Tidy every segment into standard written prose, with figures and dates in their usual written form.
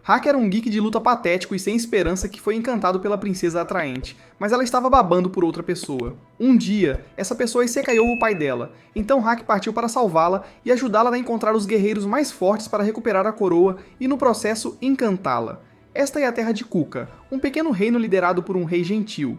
Hak era um geek de luta patético e sem esperança que foi encantado pela princesa atraente, mas ela estava babando por outra pessoa. Um dia, essa pessoa secaiu o pai dela, então Hak partiu para salvá-la e ajudá-la a encontrar os guerreiros mais fortes para recuperar a coroa e, no processo, encantá-la. Esta é a terra de Kuka, um pequeno reino liderado por um rei gentil.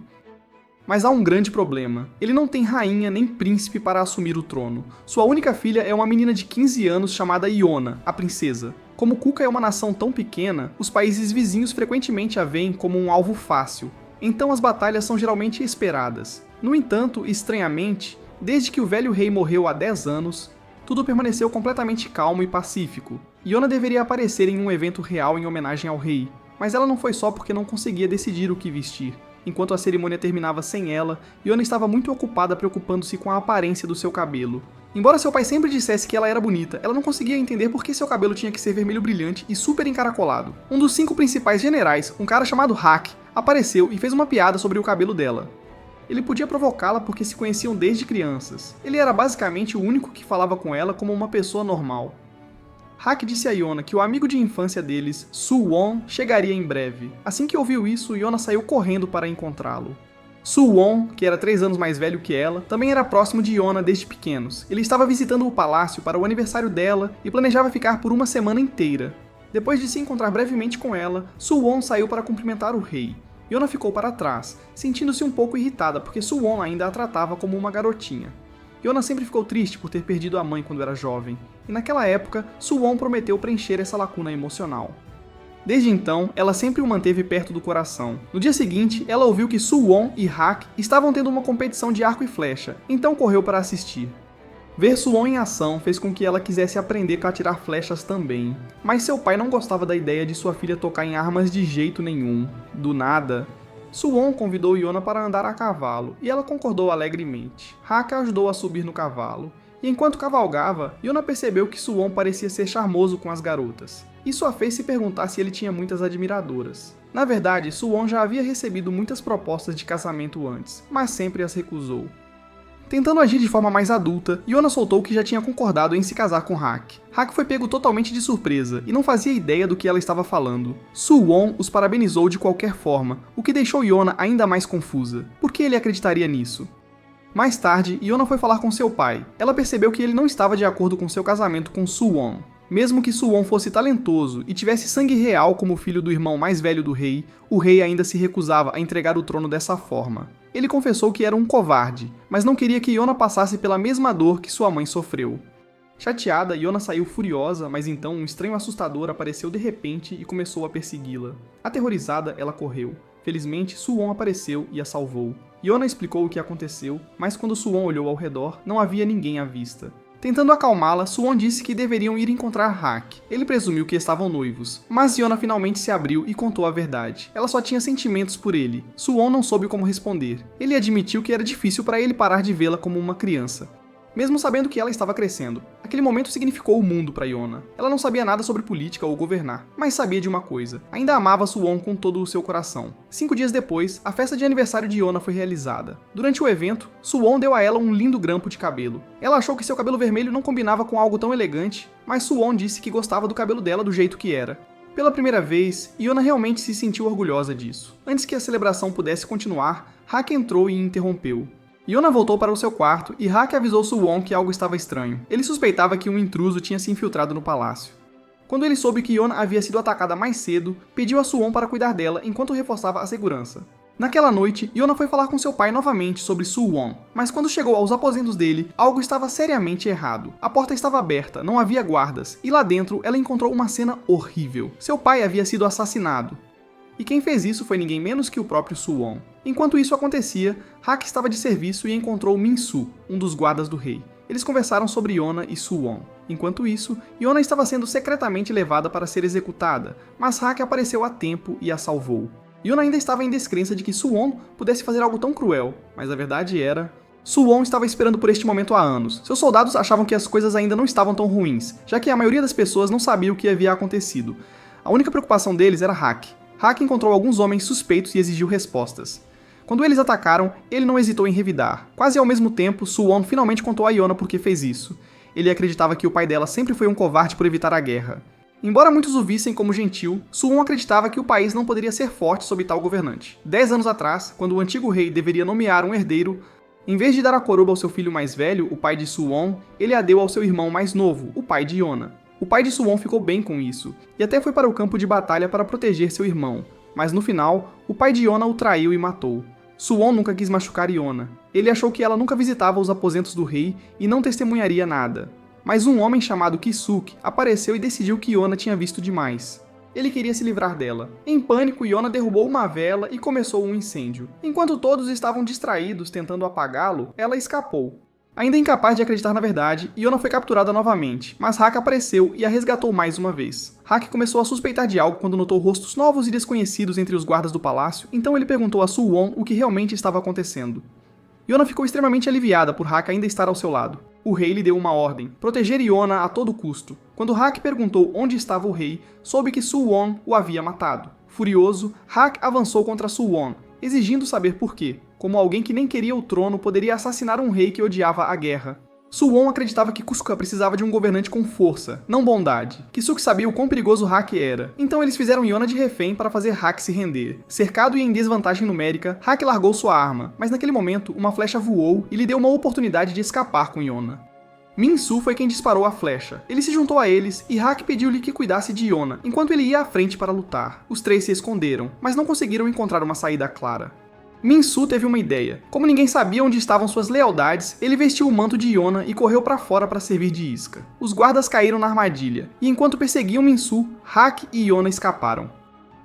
Mas há um grande problema. Ele não tem rainha nem príncipe para assumir o trono. Sua única filha é uma menina de 15 anos chamada Iona, a princesa. Como Kuka é uma nação tão pequena, os países vizinhos frequentemente a veem como um alvo fácil. Então as batalhas são geralmente esperadas. No entanto, estranhamente, desde que o velho rei morreu há 10 anos, tudo permaneceu completamente calmo e pacífico. Iona deveria aparecer em um evento real em homenagem ao rei, mas ela não foi só porque não conseguia decidir o que vestir. Enquanto a cerimônia terminava sem ela, Iona estava muito ocupada preocupando-se com a aparência do seu cabelo. Embora seu pai sempre dissesse que ela era bonita, ela não conseguia entender por que seu cabelo tinha que ser vermelho brilhante e super encaracolado. Um dos 5 principais generais, um cara chamado Hak, apareceu e fez uma piada sobre o cabelo dela. Ele podia provocá-la porque se conheciam desde crianças. Ele era basicamente o único que falava com ela como uma pessoa normal. Hak disse a Iona que o amigo de infância deles, Suwon, chegaria em breve. Assim que ouviu isso, Iona saiu correndo para encontrá-lo. Suwon, que era 3 anos mais velho que ela, também era próximo de Iona desde pequenos. Ele estava visitando o palácio para o aniversário dela e planejava ficar por uma semana inteira. Depois de se encontrar brevemente com ela, Suwon saiu para cumprimentar o rei. Iona ficou para trás, sentindo-se um pouco irritada porque Suwon ainda a tratava como uma garotinha. Iona sempre ficou triste por ter perdido a mãe quando era jovem, e naquela época, Suwon prometeu preencher essa lacuna emocional. Desde então, ela sempre o manteve perto do coração. No dia seguinte, ela ouviu que Suwon e Hak estavam tendo uma competição de arco e flecha, então correu para assistir. Ver Suwon em ação fez com que ela quisesse aprender a atirar flechas também, mas seu pai não gostava da ideia de sua filha tocar em armas de jeito nenhum. Do nada, Suwon convidou Iona para andar a cavalo, e ela concordou alegremente. Hak a ajudou a subir no cavalo, e enquanto cavalgava, Iona percebeu que Suwon parecia ser charmoso com as garotas. Isso a fez se perguntar se ele tinha muitas admiradoras. Na verdade, Suwon já havia recebido muitas propostas de casamento antes, mas sempre as recusou. Tentando agir de forma mais adulta, Iona soltou que já tinha concordado em se casar com Hak. Hak foi pego totalmente de surpresa e não fazia ideia do que ela estava falando. Suwon os parabenizou de qualquer forma, o que deixou Iona ainda mais confusa. Por que ele acreditaria nisso? Mais tarde, Iona foi falar com seu pai. Ela percebeu que ele não estava de acordo com seu casamento com Suwon. Mesmo que Suwon fosse talentoso e tivesse sangue real como filho do irmão mais velho do rei, o rei ainda se recusava a entregar o trono dessa forma. Ele confessou que era um covarde, mas não queria que Iona passasse pela mesma dor que sua mãe sofreu. Chateada, Iona saiu furiosa, mas então um estranho assustador apareceu de repente e começou a persegui-la. Aterrorizada, ela correu. Felizmente, Suwon apareceu e a salvou. Iona explicou o que aconteceu, mas quando Suwon olhou ao redor, não havia ninguém à vista. Tentando acalmá-la, Suwon disse que deveriam ir encontrar Hak. Ele presumiu que estavam noivos, mas Iona finalmente se abriu e contou a verdade. Ela só tinha sentimentos por ele. Suwon não soube como responder. Ele admitiu que era difícil para ele parar de vê-la como uma criança, mesmo sabendo que ela estava crescendo. Aquele momento significou o mundo para Iona. Ela não sabia nada sobre política ou governar, mas sabia de uma coisa: ainda amava Suwon com todo o seu coração. 5 dias depois, a festa de aniversário de Iona foi realizada. Durante o evento, Suwon deu a ela um lindo grampo de cabelo. Ela achou que seu cabelo vermelho não combinava com algo tão elegante, mas Suwon disse que gostava do cabelo dela do jeito que era. Pela primeira vez, Iona realmente se sentiu orgulhosa disso. Antes que a celebração pudesse continuar, Hak entrou e interrompeu. Iona voltou para o seu quarto e Hak avisou Suwon que algo estava estranho. Ele suspeitava que um intruso tinha se infiltrado no palácio. Quando ele soube que Iona havia sido atacada mais cedo, pediu a Suwon para cuidar dela enquanto reforçava a segurança. Naquela noite, Iona foi falar com seu pai novamente sobre Suwon, mas quando chegou aos aposentos dele, algo estava seriamente errado. A porta estava aberta, não havia guardas, e lá dentro ela encontrou uma cena horrível. Seu pai havia sido assassinado. E quem fez isso foi ninguém menos que o próprio Suwon. Enquanto isso acontecia, Hak estava de serviço e encontrou Min-Su, um dos guardas do rei. Eles conversaram sobre Iona e Suwon. Enquanto isso, Iona estava sendo secretamente levada para ser executada, mas Hak apareceu a tempo e a salvou. Iona ainda estava em descrença de que Suwon pudesse fazer algo tão cruel, mas a verdade era... Suwon estava esperando por este momento há anos. Seus soldados achavam que as coisas ainda não estavam tão ruins, já que a maioria das pessoas não sabia o que havia acontecido. A única preocupação deles era Hak. Hak encontrou alguns homens suspeitos e exigiu respostas. Quando eles atacaram, ele não hesitou em revidar. Quase ao mesmo tempo, Suwon finalmente contou a Iona por que fez isso. Ele acreditava que o pai dela sempre foi um covarde por evitar a guerra. Embora muitos o vissem como gentil, Suwon acreditava que o país não poderia ser forte sob tal governante. 10 anos atrás, quando o antigo rei deveria nomear um herdeiro, em vez de dar a coroa ao seu filho mais velho, o pai de Suwon, ele a deu ao seu irmão mais novo, o pai de Yona. O pai de Suwon ficou bem com isso, e até foi para o campo de batalha para proteger seu irmão, mas no final, o pai de Yona o traiu e matou. Suwon nunca quis machucar Yona. Ele achou que ela nunca visitava os aposentos do rei e não testemunharia nada. Mas um homem chamado Kisuke apareceu e decidiu que Yona tinha visto demais. Ele queria se livrar dela. Em pânico, Yona derrubou uma vela e começou um incêndio. Enquanto todos estavam distraídos tentando apagá-lo, ela escapou. Ainda incapaz de acreditar na verdade, Yona foi capturada novamente, mas Hak apareceu e a resgatou mais uma vez. Hak começou a suspeitar de algo quando notou rostos novos e desconhecidos entre os guardas do palácio, então ele perguntou a Suwon o que realmente estava acontecendo. Yona ficou extremamente aliviada por Hak ainda estar ao seu lado. O rei lhe deu uma ordem, proteger Yona a todo custo. Quando Hak perguntou onde estava o rei, soube que Suwon o havia matado. Furioso, Hak avançou contra Suwon, exigindo saber por quê, como alguém que nem queria o trono poderia assassinar um rei que odiava a guerra. Suwon acreditava que Kusuka precisava de um governante com força, não bondade. Kisuke sabia o quão perigoso Hak era, então eles fizeram Yona de refém para fazer Hak se render. Cercado e em desvantagem numérica, Hak largou sua arma, mas naquele momento uma flecha voou e lhe deu uma oportunidade de escapar com Yona. Min-Su foi quem disparou a flecha. Ele se juntou a eles e Hak pediu-lhe que cuidasse de Yona, enquanto ele ia à frente para lutar. Os três se esconderam, mas não conseguiram encontrar uma saída clara. Min-Su teve uma ideia. Como ninguém sabia onde estavam suas lealdades, ele vestiu o manto de Yona e correu para fora para servir de isca. Os guardas caíram na armadilha, e enquanto perseguiam Min-Su, Hak e Yona escaparam.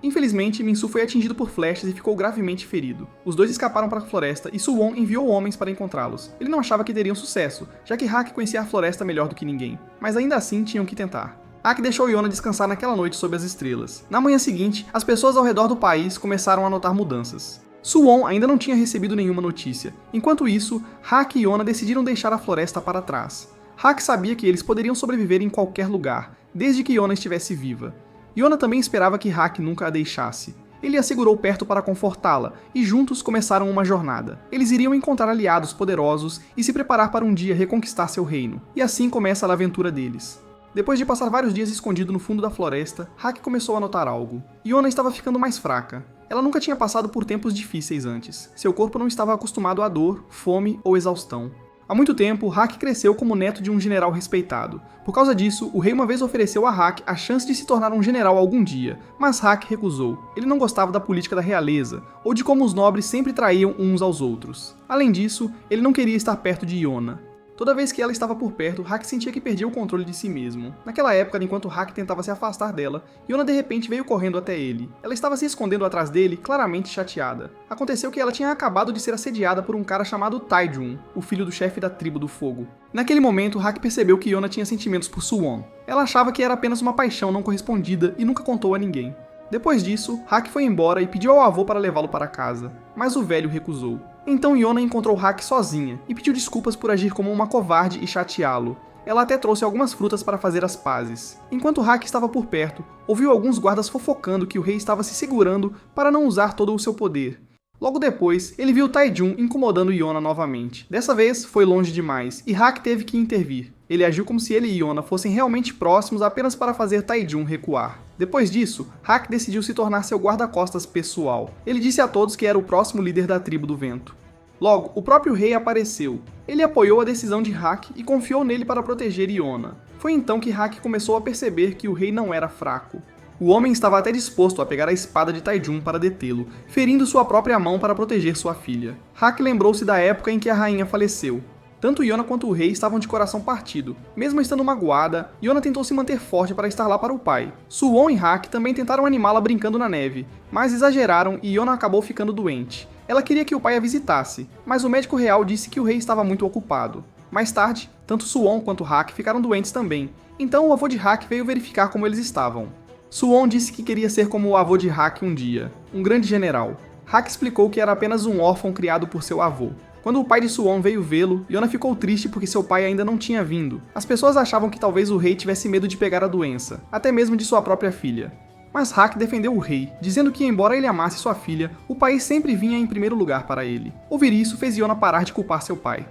Infelizmente, Min-Su foi atingido por flechas e ficou gravemente ferido. Os dois escaparam para a floresta e Suwon enviou homens para encontrá-los. Ele não achava que teriam sucesso, já que Hak conhecia a floresta melhor do que ninguém, mas ainda assim tinham que tentar. Hak deixou Yona descansar naquela noite sob as estrelas. Na manhã seguinte, as pessoas ao redor do país começaram a notar mudanças. Suwon ainda não tinha recebido nenhuma notícia. Enquanto isso, Hak e Yona decidiram deixar a floresta para trás. Hak sabia que eles poderiam sobreviver em qualquer lugar, desde que Yona estivesse viva. Yona também esperava que Hak nunca a deixasse. Ele a segurou perto para confortá-la, e juntos começaram uma jornada. Eles iriam encontrar aliados poderosos e se preparar para um dia reconquistar seu reino. E assim começa a aventura deles. Depois de passar vários dias escondido no fundo da floresta, Hak começou a notar algo. Yona estava ficando mais fraca. Ela nunca tinha passado por tempos difíceis antes. Seu corpo não estava acostumado à dor, fome ou exaustão. Há muito tempo, Hak cresceu como neto de um general respeitado. Por causa disso, o rei uma vez ofereceu a Hak a chance de se tornar um general algum dia, mas Hak recusou. Ele não gostava da política da realeza, ou de como os nobres sempre traíam uns aos outros. Além disso, ele não queria estar perto de Yona. Toda vez que ela estava por perto, Hak sentia que perdia o controle de si mesmo. Naquela época, enquanto Hak tentava se afastar dela, Yona de repente veio correndo até ele. Ela estava se escondendo atrás dele, claramente chateada. Aconteceu que ela tinha acabado de ser assediada por um cara chamado Taijun, o filho do chefe da tribo do fogo. Naquele momento, Hak percebeu que Yona tinha sentimentos por Suwon. Ela achava que era apenas uma paixão não correspondida e nunca contou a ninguém. Depois disso, Hak foi embora e pediu ao avô para levá-lo para casa, mas o velho recusou. Então Yona encontrou Hak sozinha e pediu desculpas por agir como uma covarde e chateá-lo. Ela até trouxe algumas frutas para fazer as pazes. Enquanto Hak estava por perto, ouviu alguns guardas fofocando que o rei estava se segurando para não usar todo o seu poder. Logo depois, ele viu Taijun incomodando Yona novamente. Dessa vez, foi longe demais, e Hak teve que intervir. Ele agiu como se ele e Yona fossem realmente próximos apenas para fazer Taijun recuar. Depois disso, Hak decidiu se tornar seu guarda-costas pessoal. Ele disse a todos que era o próximo líder da tribo do vento. Logo, o próprio rei apareceu. Ele apoiou a decisão de Hak e confiou nele para proteger Yona. Foi então que Hak começou a perceber que o rei não era fraco. O homem estava até disposto a pegar a espada de Taijun para detê-lo, ferindo sua própria mão para proteger sua filha. Hak lembrou-se da época em que a rainha faleceu. Tanto Yona quanto o rei estavam de coração partido. Mesmo estando magoada, Yona tentou se manter forte para estar lá para o pai. Suwon e Hak também tentaram animá-la brincando na neve, mas exageraram e Yona acabou ficando doente. Ela queria que o pai a visitasse, mas o médico real disse que o rei estava muito ocupado. Mais tarde, tanto Suwon quanto Hak ficaram doentes também, então o avô de Hak veio verificar como eles estavam. Suwon disse que queria ser como o avô de Hak um dia, um grande general. Hak explicou que era apenas um órfão criado por seu avô. Quando o pai de Suwon veio vê-lo, Yona ficou triste porque seu pai ainda não tinha vindo. As pessoas achavam que talvez o rei tivesse medo de pegar a doença, até mesmo de sua própria filha. Mas Hak defendeu o rei, dizendo que embora ele amasse sua filha, o país sempre vinha em primeiro lugar para ele. Ouvir isso fez Yona parar de culpar seu pai.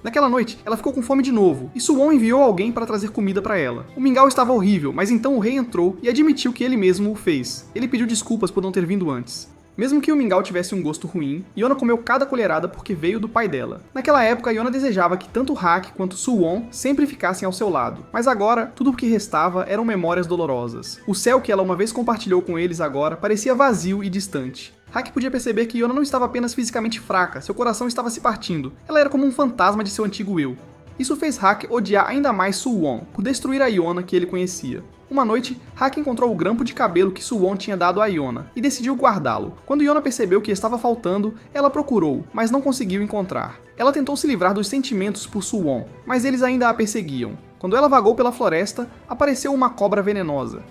Naquela noite, ela ficou com fome de novo, e Suwon enviou alguém para trazer comida para ela. O mingau estava horrível, mas então o rei entrou e admitiu que ele mesmo o fez. Ele pediu desculpas por não ter vindo antes. Mesmo que o mingau tivesse um gosto ruim, Yona comeu cada colherada porque veio do pai dela. Naquela época, Yona desejava que tanto Hak quanto Suwon sempre ficassem ao seu lado, mas agora, tudo o que restava eram memórias dolorosas. O céu que ela uma vez compartilhou com eles agora parecia vazio e distante. Hak podia perceber que Yona não estava apenas fisicamente fraca, seu coração estava se partindo. Ela era como um fantasma de seu antigo eu. Isso fez Hak odiar ainda mais Suwon, por destruir a Yona que ele conhecia. Uma noite, Hak encontrou o grampo de cabelo que Suwon tinha dado a Yona, e decidiu guardá-lo. Quando Yona percebeu que estava faltando, ela procurou, mas não conseguiu encontrar. Ela tentou se livrar dos sentimentos por Suwon, mas eles ainda a perseguiam. Quando ela vagou pela floresta, apareceu uma cobra venenosa.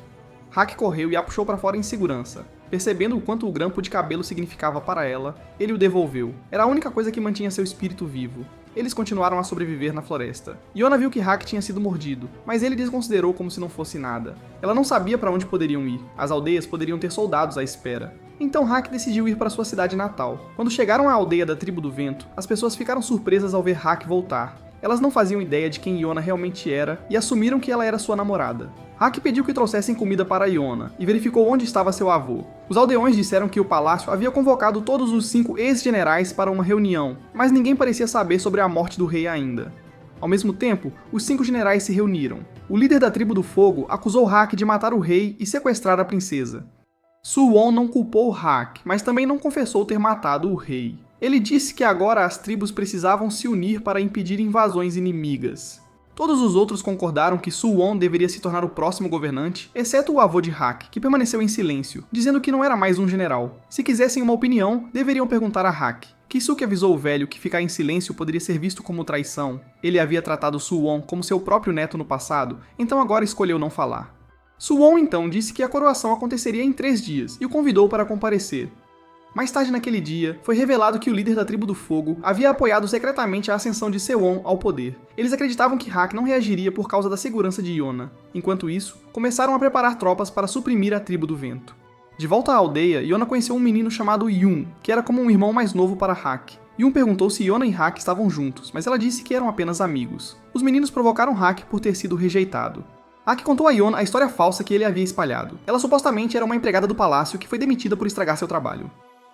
Hak correu e a puxou para fora em segurança. Percebendo o quanto o grampo de cabelo significava para ela, ele o devolveu. Era a única coisa que mantinha seu espírito vivo. Eles continuaram a sobreviver na floresta. Yona viu que Hak tinha sido mordido, mas ele desconsiderou como se não fosse nada. Ela não sabia para onde poderiam ir. As aldeias poderiam ter soldados à espera. Então Hak decidiu ir para sua cidade natal. Quando chegaram à aldeia da Tribo do Vento, as pessoas ficaram surpresas ao ver Hak voltar. Elas não faziam ideia de quem Yona realmente era e assumiram que ela era sua namorada. Hak pediu que trouxessem comida para Yona e verificou onde estava seu avô. Os aldeões disseram que o palácio havia convocado todos os 5 ex-generais para uma reunião, mas ninguém parecia saber sobre a morte do rei ainda. Ao mesmo tempo, os 5 generais se reuniram. O líder da Tribo do Fogo acusou Hak de matar o rei e sequestrar a princesa. Suwon não culpou Hak, mas também não confessou ter matado o rei. Ele disse que agora as tribos precisavam se unir para impedir invasões inimigas. Todos os outros concordaram que Suwon deveria se tornar o próximo governante, exceto o avô de Hak, que permaneceu em silêncio, dizendo que não era mais um general. Se quisessem uma opinião, deveriam perguntar a Hak. Kisuke avisou o velho que ficar em silêncio poderia ser visto como traição. Ele havia tratado Suwon como seu próprio neto no passado, então agora escolheu não falar. Suwon então disse que a coroação aconteceria em 3 dias e o convidou para comparecer. Mais tarde naquele dia, foi revelado que o líder da Tribo do Fogo havia apoiado secretamente a ascensão de Sewon ao poder. Eles acreditavam que Hak não reagiria por causa da segurança de Yona. Enquanto isso, começaram a preparar tropas para suprimir a Tribo do Vento. De volta à aldeia, Yona conheceu um menino chamado Yun, que era como um irmão mais novo para Hak. Yun perguntou se Yona e Hak estavam juntos, mas ela disse que eram apenas amigos. Os meninos provocaram Hak por ter sido rejeitado. Hak contou a Yona a história falsa que ele havia espalhado. Ela supostamente era uma empregada do palácio que foi demitida por estragar seu trabalho.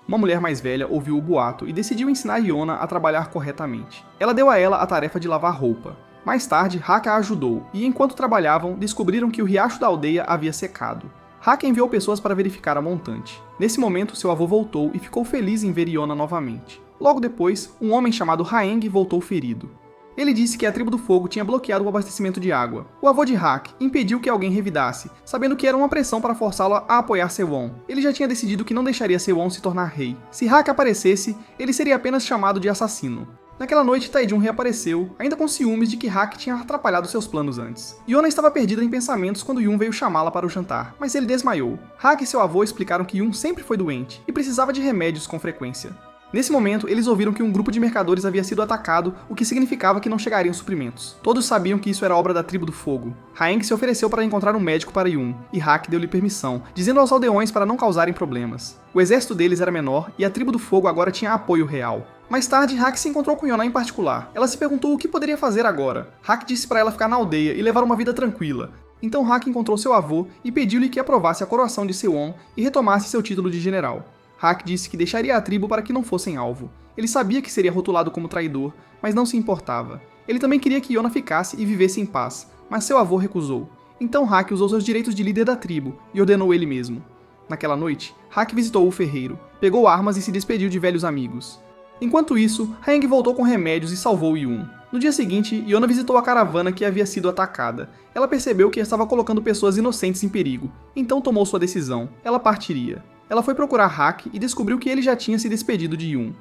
Uma mulher mais velha ouviu o boato e decidiu ensinar Yona a trabalhar corretamente. Ela deu a ela a tarefa de lavar roupa. Mais tarde, Hak a ajudou, e enquanto trabalhavam, descobriram que o riacho da aldeia havia secado. Hak enviou pessoas para verificar a montante. Nesse momento, seu avô voltou e ficou feliz em ver Yona novamente. Logo depois, um homem chamado Haeng voltou ferido. Ele disse que a Tribo do Fogo tinha bloqueado o abastecimento de água. O avô de Hak impediu que alguém revidasse, sabendo que era uma pressão para forçá-lo a apoiar Sewon. Ele já tinha decidido que não deixaria Sewon se tornar rei. Se Hak aparecesse, ele seria apenas chamado de assassino. Naquela noite, Taejun reapareceu, ainda com ciúmes de que Hak tinha atrapalhado seus planos antes. Yona estava perdida em pensamentos quando Yun veio chamá-la para o jantar, mas ele desmaiou. Hak e seu avô explicaram que Yun sempre foi doente e precisava de remédios com frequência. Nesse momento, eles ouviram que um grupo de mercadores havia sido atacado, o que significava que não chegariam suprimentos. Todos sabiam que isso era obra da Tribo do Fogo. Haeng se ofereceu para encontrar um médico para Yun, e Hak deu-lhe permissão, dizendo aos aldeões para não causarem problemas. O exército deles era menor, e a Tribo do Fogo agora tinha apoio real. Mais tarde, Hak se encontrou com Yona em particular. Ela se perguntou o que poderia fazer agora. Hak disse para ela ficar na aldeia e levar uma vida tranquila. Então Hak encontrou seu avô e pediu-lhe que aprovasse a coroação de Sewon e retomasse seu título de general. Hak disse que deixaria a tribo para que não fossem alvo. Ele sabia que seria rotulado como traidor, mas não se importava. Ele também queria que Yona ficasse e vivesse em paz, mas seu avô recusou. Então Hak usou seus direitos de líder da tribo e ordenou ele mesmo. Naquela noite, Hak visitou o ferreiro, pegou armas e se despediu de velhos amigos. Enquanto isso, Haeng voltou com remédios e salvou Yun. No dia seguinte, Yona visitou a caravana que havia sido atacada. Ela percebeu que estava colocando pessoas inocentes em perigo, então tomou sua decisão. Ela partiria. Ela foi procurar Hak e descobriu que ele já tinha se despedido de Yun.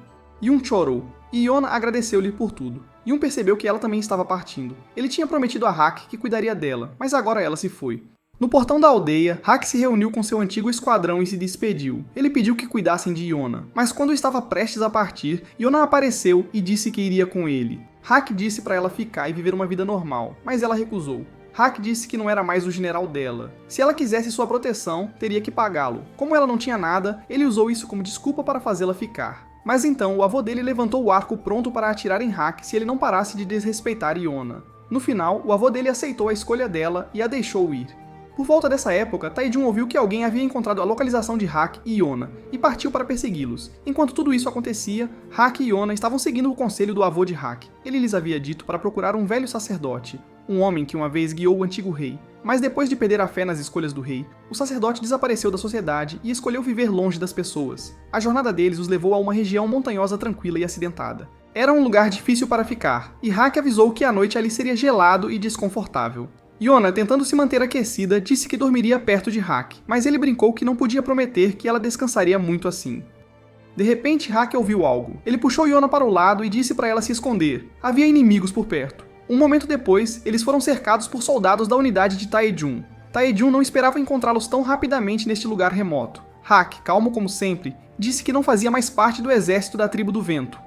Yun chorou, e Yona agradeceu-lhe por tudo. Yun percebeu que ela também estava partindo. Ele tinha prometido a Hak que cuidaria dela, mas agora ela se foi. No portão da aldeia, Hak se reuniu com seu antigo esquadrão e se despediu. Ele pediu que cuidassem de Yona, mas quando estava prestes a partir, Yona apareceu e disse que iria com ele. Hak disse para ela ficar e viver uma vida normal, mas ela recusou. Hak disse que não era mais o general dela. Se ela quisesse sua proteção, teria que pagá-lo. Como ela não tinha nada, ele usou isso como desculpa para fazê-la ficar. Mas então o avô dele levantou o arco pronto para atirar em Hack se ele não parasse de desrespeitar Iona. No final, o avô dele aceitou a escolha dela e a deixou ir. Por volta dessa época, Taejun ouviu que alguém havia encontrado a localização de Hack e Iona e partiu para persegui-los. Enquanto tudo isso acontecia, Hack e Iona estavam seguindo o conselho do avô de Hack. Ele lhes havia dito para procurar um velho sacerdote, um homem que uma vez guiou o antigo rei. Mas depois de perder a fé nas escolhas do rei, o sacerdote desapareceu da sociedade e escolheu viver longe das pessoas. A jornada deles os levou a uma região montanhosa tranquila e acidentada. Era um lugar difícil para ficar, e Hack avisou que a noite ali seria gelado e desconfortável. Iona, tentando se manter aquecida, disse que dormiria perto de Hack, mas ele brincou que não podia prometer que ela descansaria muito assim. De repente, Hack ouviu algo. Ele puxou Iona para o lado e disse para ela se esconder. Havia inimigos por perto. Um momento depois, eles foram cercados por soldados da unidade de Taejun. Taejun não esperava encontrá-los tão rapidamente neste lugar remoto. Hack, calmo como sempre, disse que não fazia mais parte do exército da tribo do vento.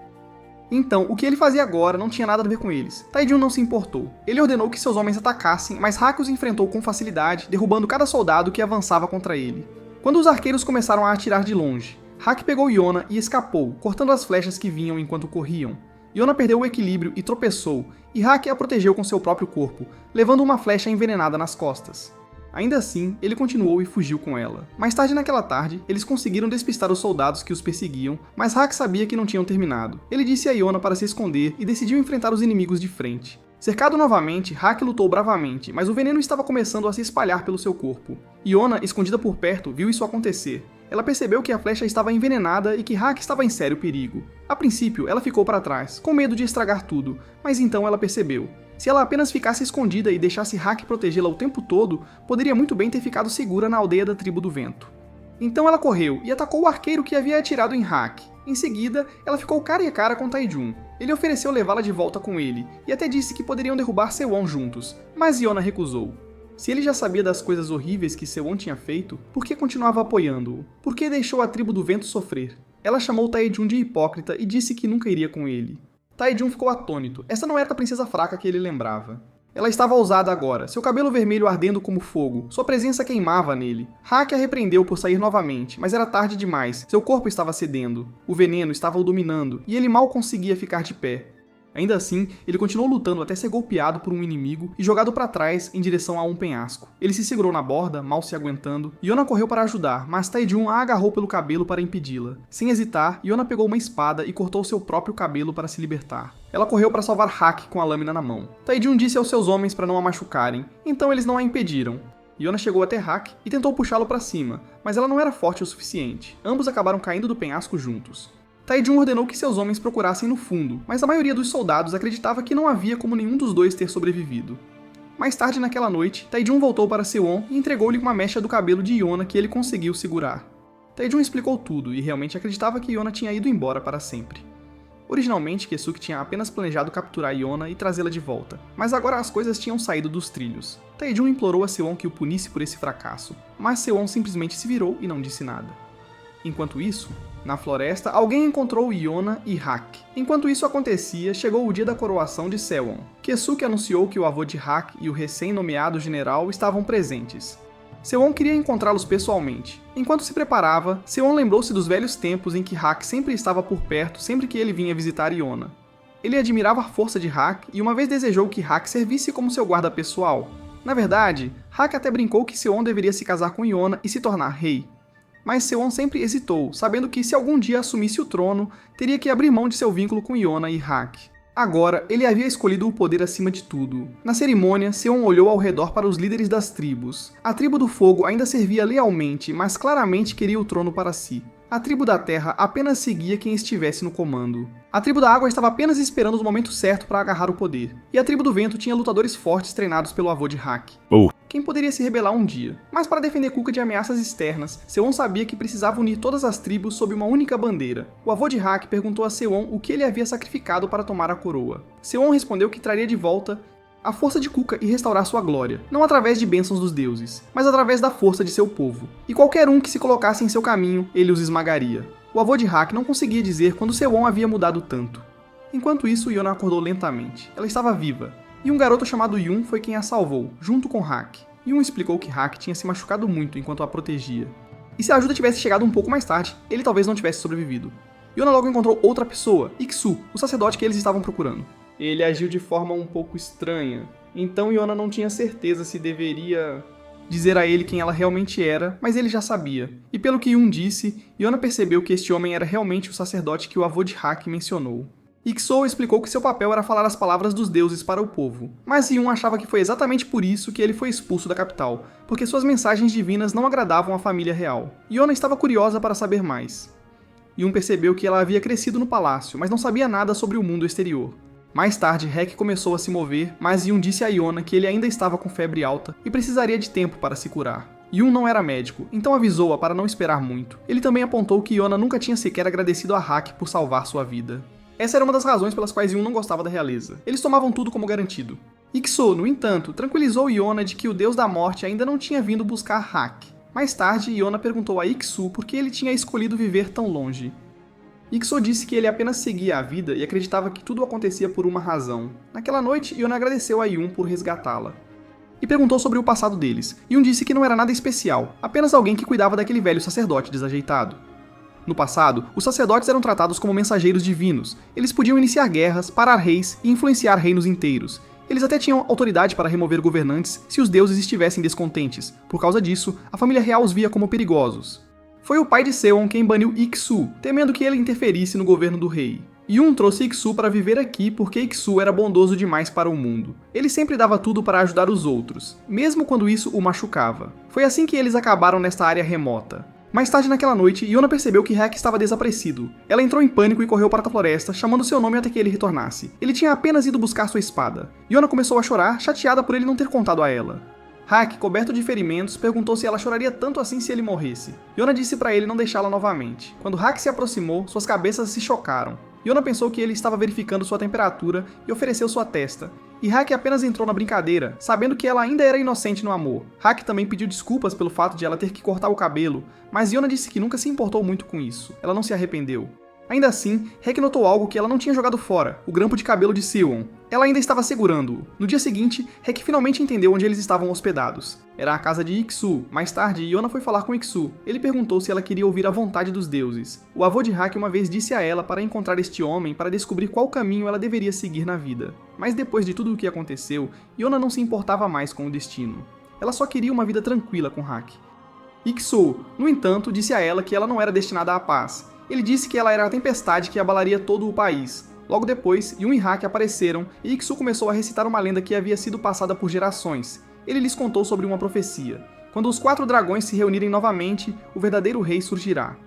Então, o que ele fazia agora não tinha nada a ver com eles. Taejun não se importou. Ele ordenou que seus homens atacassem, mas Hack os enfrentou com facilidade, derrubando cada soldado que avançava contra ele. Quando os arqueiros começaram a atirar de longe, Hack pegou Iona e escapou, cortando as flechas que vinham enquanto corriam. Iona perdeu o equilíbrio e tropeçou, e Hack a protegeu com seu próprio corpo, levando uma flecha envenenada nas costas. Ainda assim, ele continuou e fugiu com ela. Mais tarde naquela tarde, eles conseguiram despistar os soldados que os perseguiam, mas Hack sabia que não tinham terminado. Ele disse a Iona para se esconder e decidiu enfrentar os inimigos de frente. Cercado novamente, Hack lutou bravamente, mas o veneno estava começando a se espalhar pelo seu corpo. Iona, escondida por perto, viu isso acontecer. Ela percebeu que a flecha estava envenenada e que Hack estava em sério perigo. A princípio, ela ficou para trás, com medo de estragar tudo, mas então ela percebeu. Se ela apenas ficasse escondida e deixasse Hack protegê-la o tempo todo, poderia muito bem ter ficado segura na aldeia da tribo do vento. Então ela correu e atacou o arqueiro que havia atirado em Hack. Em seguida, ela ficou cara a cara com Taejun. Ele ofereceu levá-la de volta com ele, e até disse que poderiam derrubar Sewon juntos, mas Iona recusou. Se ele já sabia das coisas horríveis que Sewon tinha feito, por que continuava apoiando-o? Por que deixou a tribo do vento sofrer? Ela chamou Taejun de hipócrita e disse que nunca iria com ele. Taejun ficou atônito. Essa não era a princesa fraca que ele lembrava. Ela estava ousada agora, seu cabelo vermelho ardendo como fogo, sua presença queimava nele. Hack a repreendeu por sair novamente, mas era tarde demais, seu corpo estava cedendo. O veneno estava o dominando, e ele mal conseguia ficar de pé. Ainda assim, ele continuou lutando até ser golpeado por um inimigo e jogado para trás em direção a um penhasco. Ele se segurou na borda, mal se aguentando. Iona correu para ajudar, mas Taejun a agarrou pelo cabelo para impedi-la. Sem hesitar, Iona pegou uma espada e cortou seu próprio cabelo para se libertar. Ela correu para salvar Hack com a lâmina na mão. Taejun disse aos seus homens para não a machucarem, então eles não a impediram. Iona chegou até Hack e tentou puxá-lo para cima, mas ela não era forte o suficiente. Ambos acabaram caindo do penhasco juntos. Taejun ordenou que seus homens procurassem no fundo, mas a maioria dos soldados acreditava que não havia como nenhum dos dois ter sobrevivido. Mais tarde naquela noite, Taejun voltou para Sewon e entregou-lhe uma mecha do cabelo de Iona que ele conseguiu segurar. Taejun explicou tudo e realmente acreditava que Iona tinha ido embora para sempre. Originalmente, Kesuke tinha apenas planejado capturar Iona e trazê-la de volta, mas agora as coisas tinham saído dos trilhos. Taejun implorou a Sewon que o punisse por esse fracasso, mas Sewon simplesmente se virou e não disse nada. Enquanto isso, na floresta, alguém encontrou Iona e Hack. Enquanto isso acontecia, chegou o dia da coroação de Sewon. Kesuke anunciou que o avô de Hack e o recém-nomeado general estavam presentes. Sewon queria encontrá-los pessoalmente. Enquanto se preparava, Sewon lembrou-se dos velhos tempos em que Hack sempre estava por perto sempre que ele vinha visitar Iona. Ele admirava a força de Hack e uma vez desejou que Hack servisse como seu guarda pessoal. Na verdade, Hack até brincou que Sewon deveria se casar com Iona e se tornar rei. Mas Sewon sempre hesitou, sabendo que se algum dia assumisse o trono, teria que abrir mão de seu vínculo com Iona e Hack. Agora, ele havia escolhido o poder acima de tudo. Na cerimônia, Sewon olhou ao redor para os líderes das tribos. A tribo do fogo ainda servia lealmente, mas claramente queria o trono para si. A tribo da terra apenas seguia quem estivesse no comando. A tribo da água estava apenas esperando o momento certo para agarrar o poder. E a tribo do vento tinha lutadores fortes treinados pelo avô de Hack. Quem poderia se rebelar um dia. Mas para defender Kuka de ameaças externas, Sewon sabia que precisava unir todas as tribos sob uma única bandeira. O avô de Hack perguntou a Sewon o que ele havia sacrificado para tomar a coroa. Sewon respondeu que traria de volta a força de Kuka e restaurar sua glória, não através de bênçãos dos deuses, mas através da força de seu povo. E qualquer um que se colocasse em seu caminho, ele os esmagaria. O avô de Hack não conseguia dizer quando Sewon havia mudado tanto. Enquanto isso, Iona acordou lentamente. Ela estava viva. E um garoto chamado Yun foi quem a salvou, junto com Hack. Yun explicou que Hack tinha se machucado muito enquanto a protegia. E se a ajuda tivesse chegado um pouco mais tarde, ele talvez não tivesse sobrevivido. Yona logo encontrou outra pessoa, Iksu, o sacerdote que eles estavam procurando. Ele agiu de forma um pouco estranha, então Yona não tinha certeza se deveria dizer a ele quem ela realmente era, mas ele já sabia. E pelo que Yun disse, Yona percebeu que este homem era realmente o sacerdote que o avô de Hak mencionou. Iksu explicou que seu papel era falar as palavras dos deuses para o povo, mas Yun achava que foi exatamente por isso que ele foi expulso da capital, porque suas mensagens divinas não agradavam à família real. Yona estava curiosa para saber mais. Yun percebeu que ela havia crescido no palácio, mas não sabia nada sobre o mundo exterior. Mais tarde, Hak começou a se mover, mas Yun disse a Yona que ele ainda estava com febre alta e precisaria de tempo para se curar. Yun não era médico, então avisou-a para não esperar muito. Ele também apontou que Yona nunca tinha sequer agradecido a Hak por salvar sua vida. Essa era uma das razões pelas quais Yun não gostava da realeza. Eles tomavam tudo como garantido. Iksu, no entanto, tranquilizou Yona de que o deus da morte ainda não tinha vindo buscar Hak. Mais tarde, Yona perguntou a Iksu por que ele tinha escolhido viver tão longe. Iksu disse que ele apenas seguia a vida e acreditava que tudo acontecia por uma razão. Naquela noite, Yona agradeceu a Yun por resgatá-la. E perguntou sobre o passado deles. Yun disse que não era nada especial, apenas alguém que cuidava daquele velho sacerdote desajeitado. No passado, os sacerdotes eram tratados como mensageiros divinos. Eles podiam iniciar guerras, parar reis e influenciar reinos inteiros. Eles até tinham autoridade para remover governantes se os deuses estivessem descontentes. Por causa disso, a família real os via como perigosos. Foi o pai de Sewon quem baniu Iksu, temendo que ele interferisse no governo do rei. Yun trouxe Iksu para viver aqui porque Iksu era bondoso demais para o mundo. Ele sempre dava tudo para ajudar os outros, mesmo quando isso o machucava. Foi assim que eles acabaram nesta área remota. Mais tarde naquela noite, Yona percebeu que Hak estava desaparecido. Ela entrou em pânico e correu para a floresta, chamando seu nome até que ele retornasse. Ele tinha apenas ido buscar sua espada. Yona começou a chorar, chateada por ele não ter contado a ela. Hak, coberto de ferimentos, perguntou se ela choraria tanto assim se ele morresse. Yona disse para ele não deixá-la novamente. Quando Hak se aproximou, suas cabeças se chocaram. Yona pensou que ele estava verificando sua temperatura e ofereceu sua testa. E Hak apenas entrou na brincadeira, sabendo que ela ainda era inocente no amor. Hak também pediu desculpas pelo fato de ela ter que cortar o cabelo, mas Yona disse que nunca se importou muito com isso. Ela não se arrependeu. Ainda assim, Hak notou algo que ela não tinha jogado fora, o grampo de cabelo de Sewon. Ela ainda estava segurando-o. No dia seguinte, Hak finalmente entendeu onde eles estavam hospedados. Era a casa de Iksu. Mais tarde, Yona foi falar com Iksu. Ele perguntou se ela queria ouvir a vontade dos deuses. O avô de Hak uma vez disse a ela para encontrar este homem para descobrir qual caminho ela deveria seguir na vida. Mas depois de tudo o que aconteceu, Yona não se importava mais com o destino. Ela só queria uma vida tranquila com Hak. Iksu, no entanto, disse a ela que ela não era destinada à paz. Ele disse que ela era a tempestade que abalaria todo o país. Logo depois, Yun e Hak apareceram e Iksu começou a recitar uma lenda que havia sido passada por gerações. Ele lhes contou sobre uma profecia. Quando os 4 dragões se reunirem novamente, o verdadeiro rei surgirá.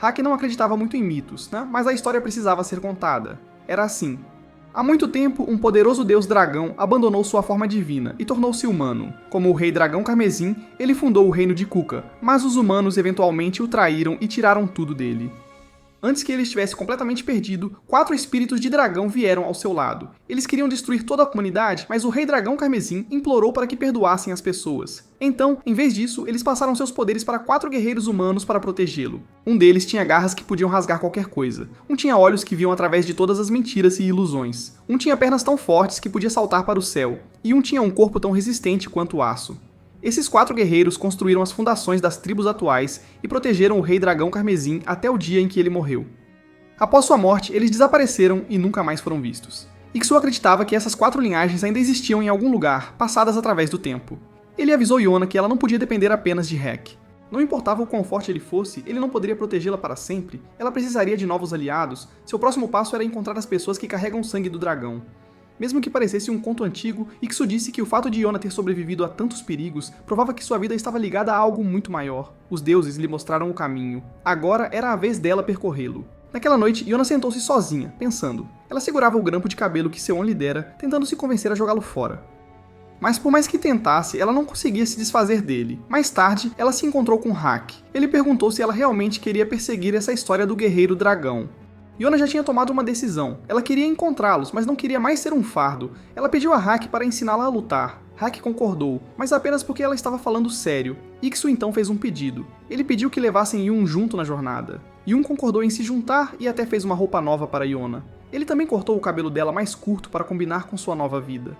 Hak não acreditava muito em mitos, né? Mas a história precisava ser contada. Era assim. Há muito tempo, um poderoso deus dragão abandonou sua forma divina e tornou-se humano. Como o rei dragão carmesim, ele fundou o reino de Kuka, mas os humanos eventualmente o traíram e tiraram tudo dele. Antes que ele estivesse completamente perdido, 4 espíritos de dragão vieram ao seu lado. Eles queriam destruir toda a comunidade, mas o rei dragão carmesim implorou para que perdoassem as pessoas. Então, em vez disso, eles passaram seus poderes para 4 guerreiros humanos para protegê-lo. Um deles tinha garras que podiam rasgar qualquer coisa. Um tinha olhos que viam através de todas as mentiras e ilusões. Um tinha pernas tão fortes que podia saltar para o céu. E um tinha um corpo tão resistente quanto o aço. Esses 4 guerreiros construíram as fundações das tribos atuais e protegeram o rei dragão carmesim até o dia em que ele morreu. Após sua morte, eles desapareceram e nunca mais foram vistos. Iksu acreditava que essas 4 linhagens ainda existiam em algum lugar, passadas através do tempo. Ele avisou Yona que ela não podia depender apenas de Hak. Não importava o quão forte ele fosse, ele não poderia protegê-la para sempre, ela precisaria de novos aliados, seu próximo passo era encontrar as pessoas que carregam o sangue do dragão. Mesmo que parecesse um conto antigo, Iksu disse que o fato de Yona ter sobrevivido a tantos perigos provava que sua vida estava ligada a algo muito maior. Os deuses lhe mostraram o caminho. Agora era a vez dela percorrê-lo. Naquela noite, Yona sentou-se sozinha, pensando. Ela segurava o grampo de cabelo que Sewon lhe dera, tentando se convencer a jogá-lo fora. Mas por mais que tentasse, ela não conseguia se desfazer dele. Mais tarde, ela se encontrou com Hak. Ele perguntou se ela realmente queria perseguir essa história do guerreiro dragão. Yona já tinha tomado uma decisão. Ela queria encontrá-los, mas não queria mais ser um fardo. Ela pediu a Hak para ensiná-la a lutar. Hak concordou, mas apenas porque ela estava falando sério. Iksu então fez um pedido. Ele pediu que levassem Yun junto na jornada. Yun concordou em se juntar e até fez uma roupa nova para Yona. Ele também cortou o cabelo dela mais curto para combinar com sua nova vida.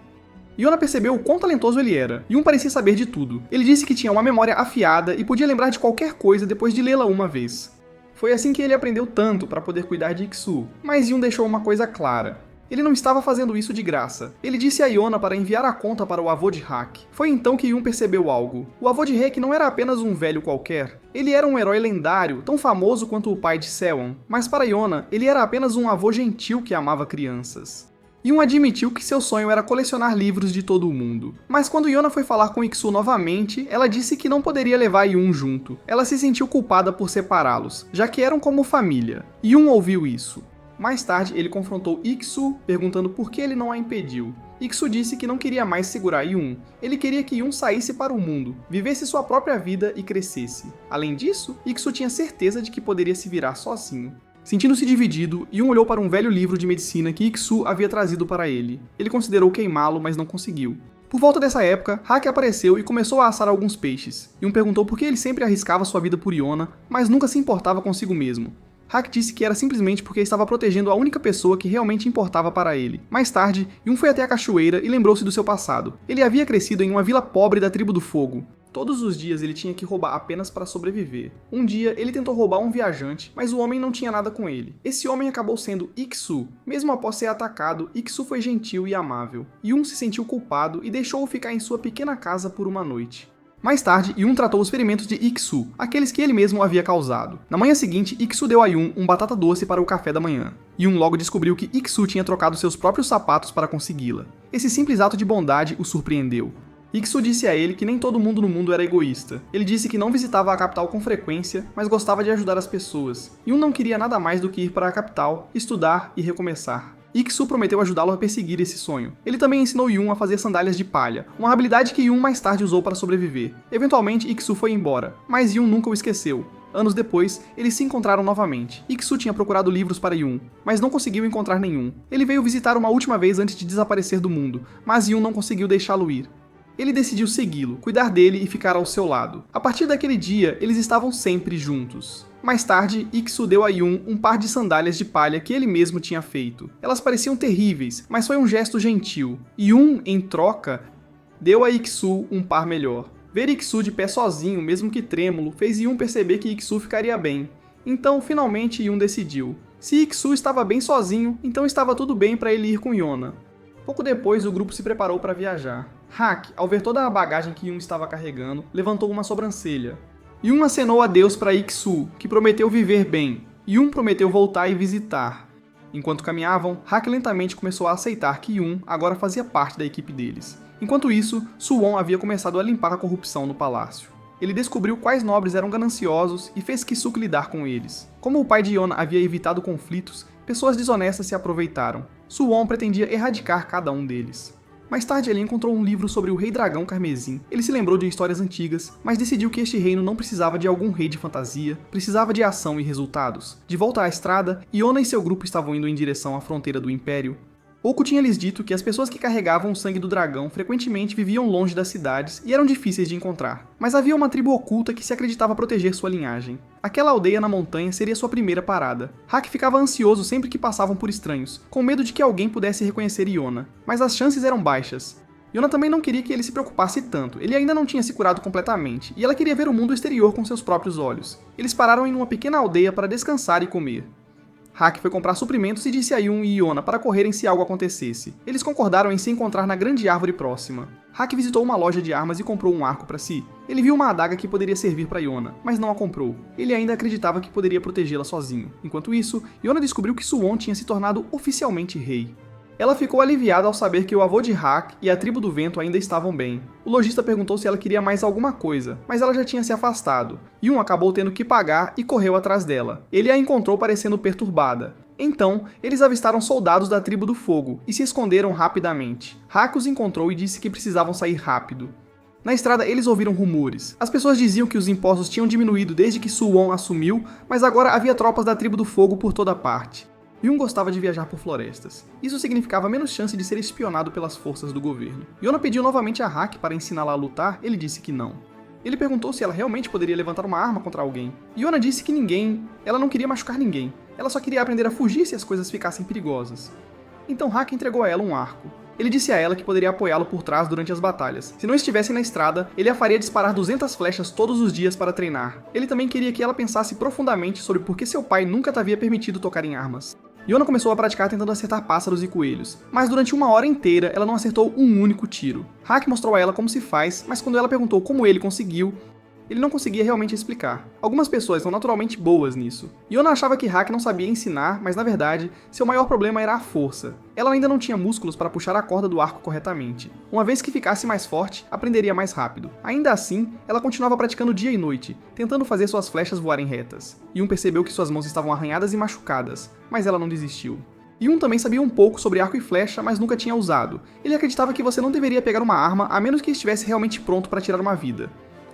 Yona percebeu o quão talentoso ele era. Yun parecia saber de tudo. Ele disse que tinha uma memória afiada e podia lembrar de qualquer coisa depois de lê-la uma vez. Foi assim que ele aprendeu tanto para poder cuidar de Iksu, mas Yun deixou uma coisa clara. Ele não estava fazendo isso de graça. Ele disse a Yona para enviar a conta para o avô de Hak. Foi então que Yun percebeu algo. O avô de Hak não era apenas um velho qualquer. Ele era um herói lendário, tão famoso quanto o pai de Sewon. Mas para Yona, ele era apenas um avô gentil que amava crianças. Yun admitiu que seu sonho era colecionar livros de todo o mundo. Mas quando Yona foi falar com Iksu novamente, ela disse que não poderia levar Yun junto. Ela se sentiu culpada por separá-los, já que eram como família. Yun ouviu isso. Mais tarde, ele confrontou Iksu, perguntando por que ele não a impediu. Iksu disse que não queria mais segurar Yun. Ele queria que Yun saísse para o mundo, vivesse sua própria vida e crescesse. Além disso, Iksu tinha certeza de que poderia se virar sozinho. Sentindo-se dividido, Yun olhou para um velho livro de medicina que Iksu havia trazido para ele. Ele considerou queimá-lo, mas não conseguiu. Por volta dessa época, Hak apareceu e começou a assar alguns peixes. Yun perguntou por que ele sempre arriscava sua vida por Yona, mas nunca se importava consigo mesmo. Hak disse que era simplesmente porque estava protegendo a única pessoa que realmente importava para ele. Mais tarde, Yun foi até a cachoeira e lembrou-se do seu passado. Ele havia crescido em uma vila pobre da tribo do fogo. Todos os dias ele tinha que roubar apenas para sobreviver. Um dia, ele tentou roubar um viajante, mas o homem não tinha nada com ele. Esse homem acabou sendo Iksu. Mesmo após ser atacado, Iksu foi gentil e amável. Yun se sentiu culpado e deixou-o ficar em sua pequena casa por uma noite. Mais tarde, Yun tratou os ferimentos de Iksu, aqueles que ele mesmo havia causado. Na manhã seguinte, Iksu deu a Yun um batata doce para o café da manhã. Yun logo descobriu que Iksu tinha trocado seus próprios sapatos para consegui-la. Esse simples ato de bondade o surpreendeu. Iksu disse a ele que nem todo mundo no mundo era egoísta. Ele disse que não visitava a capital com frequência, mas gostava de ajudar as pessoas. Yun não queria nada mais do que ir para a capital, estudar e recomeçar. Iksu prometeu ajudá-lo a perseguir esse sonho. Ele também ensinou Yun a fazer sandálias de palha, uma habilidade que Yun mais tarde usou para sobreviver. Eventualmente, Iksu foi embora, mas Yun nunca o esqueceu. Anos depois, eles se encontraram novamente. Iksu tinha procurado livros para Yun, mas não conseguiu encontrar nenhum. Ele veio visitar uma última vez antes de desaparecer do mundo, mas Yun não conseguiu deixá-lo ir. Ele decidiu segui-lo, cuidar dele e ficar ao seu lado. A partir daquele dia, eles estavam sempre juntos. Mais tarde, Iksu deu a Yun um par de sandálias de palha que ele mesmo tinha feito. Elas pareciam terríveis, mas foi um gesto gentil. Yun, em troca, deu a Iksu um par melhor. Ver Iksu de pé sozinho, mesmo que trêmulo, fez Yun perceber que Iksu ficaria bem. Então, finalmente, Yun decidiu. Se Iksu estava bem sozinho, então estava tudo bem para ele ir com Yona. Pouco depois, o grupo se preparou para viajar. Hak, ao ver toda a bagagem que Yun estava carregando, levantou uma sobrancelha. Yun acenou adeus para Iksu, que prometeu viver bem. Yun prometeu voltar e visitar. Enquanto caminhavam, Hak lentamente começou a aceitar que Yun agora fazia parte da equipe deles. Enquanto isso, Suwon havia começado a limpar a corrupção no palácio. Ele descobriu quais nobres eram gananciosos e fez Kisuke lidar com eles. Como o pai de Yona havia evitado conflitos, pessoas desonestas se aproveitaram. Suwon pretendia erradicar cada um deles. Mais tarde, ele encontrou um livro sobre o Rei Dragão Carmesim. Ele se lembrou de histórias antigas, mas decidiu que este reino não precisava de algum rei de fantasia, precisava de ação e resultados. De volta à estrada, Yona e seu grupo estavam indo em direção à fronteira do Império. Oku tinha lhes dito que as pessoas que carregavam o sangue do dragão frequentemente viviam longe das cidades e eram difíceis de encontrar. Mas havia uma tribo oculta que se acreditava proteger sua linhagem. Aquela aldeia na montanha seria sua primeira parada. Hak ficava ansioso sempre que passavam por estranhos, com medo de que alguém pudesse reconhecer Yona. Mas as chances eram baixas. Yona também não queria que ele se preocupasse tanto, ele ainda não tinha se curado completamente, e ela queria ver o mundo exterior com seus próprios olhos. Eles pararam em uma pequena aldeia para descansar e comer. Hak foi comprar suprimentos e disse a Yun e Yona para correrem se algo acontecesse. Eles concordaram em se encontrar na grande árvore próxima. Hak visitou uma loja de armas e comprou um arco para si. Ele viu uma adaga que poderia servir para Yona, mas não a comprou. Ele ainda acreditava que poderia protegê-la sozinho. Enquanto isso, Yona descobriu que Suwon tinha se tornado oficialmente rei. Ela ficou aliviada ao saber que o avô de Hak e a tribo do vento ainda estavam bem. O lojista perguntou se ela queria mais alguma coisa, mas ela já tinha se afastado. Yun acabou tendo que pagar e correu atrás dela. Ele a encontrou parecendo perturbada. Então, eles avistaram soldados da tribo do fogo e se esconderam rapidamente. Hak os encontrou e disse que precisavam sair rápido. Na estrada, eles ouviram rumores. As pessoas diziam que os impostos tinham diminuído desde que Suwon assumiu, mas agora havia tropas da tribo do fogo por toda parte. Yun gostava de viajar por florestas. Isso significava menos chance de ser espionado pelas forças do governo. Yona pediu novamente a Hak para ensiná-la a lutar, ele disse que não. Ele perguntou se ela realmente poderia levantar uma arma contra alguém. Yona disse que ela não queria machucar ninguém. Ela só queria aprender a fugir se as coisas ficassem perigosas. Então Hak entregou a ela um arco. Ele disse a ela que poderia apoiá-lo por trás durante as batalhas. Se não estivessem na estrada, ele a faria disparar 200 flechas todos os dias para treinar. Ele também queria que ela pensasse profundamente sobre por que seu pai nunca a havia permitido tocar em armas. Yona começou a praticar tentando acertar pássaros e coelhos, mas durante uma hora inteira ela não acertou um único tiro. Hak mostrou a ela como se faz, mas quando ela perguntou como ele conseguiu, ele não conseguia realmente explicar. Algumas pessoas são naturalmente boas nisso. Yona achava que Hak não sabia ensinar, mas na verdade, seu maior problema era a força. Ela ainda não tinha músculos para puxar a corda do arco corretamente. Uma vez que ficasse mais forte, aprenderia mais rápido. Ainda assim, ela continuava praticando dia e noite, tentando fazer suas flechas voarem retas. Yun percebeu que suas mãos estavam arranhadas e machucadas, mas ela não desistiu. Yun também sabia um pouco sobre arco e flecha, mas nunca tinha usado. Ele acreditava que você não deveria pegar uma arma a menos que estivesse realmente pronto para tirar uma vida.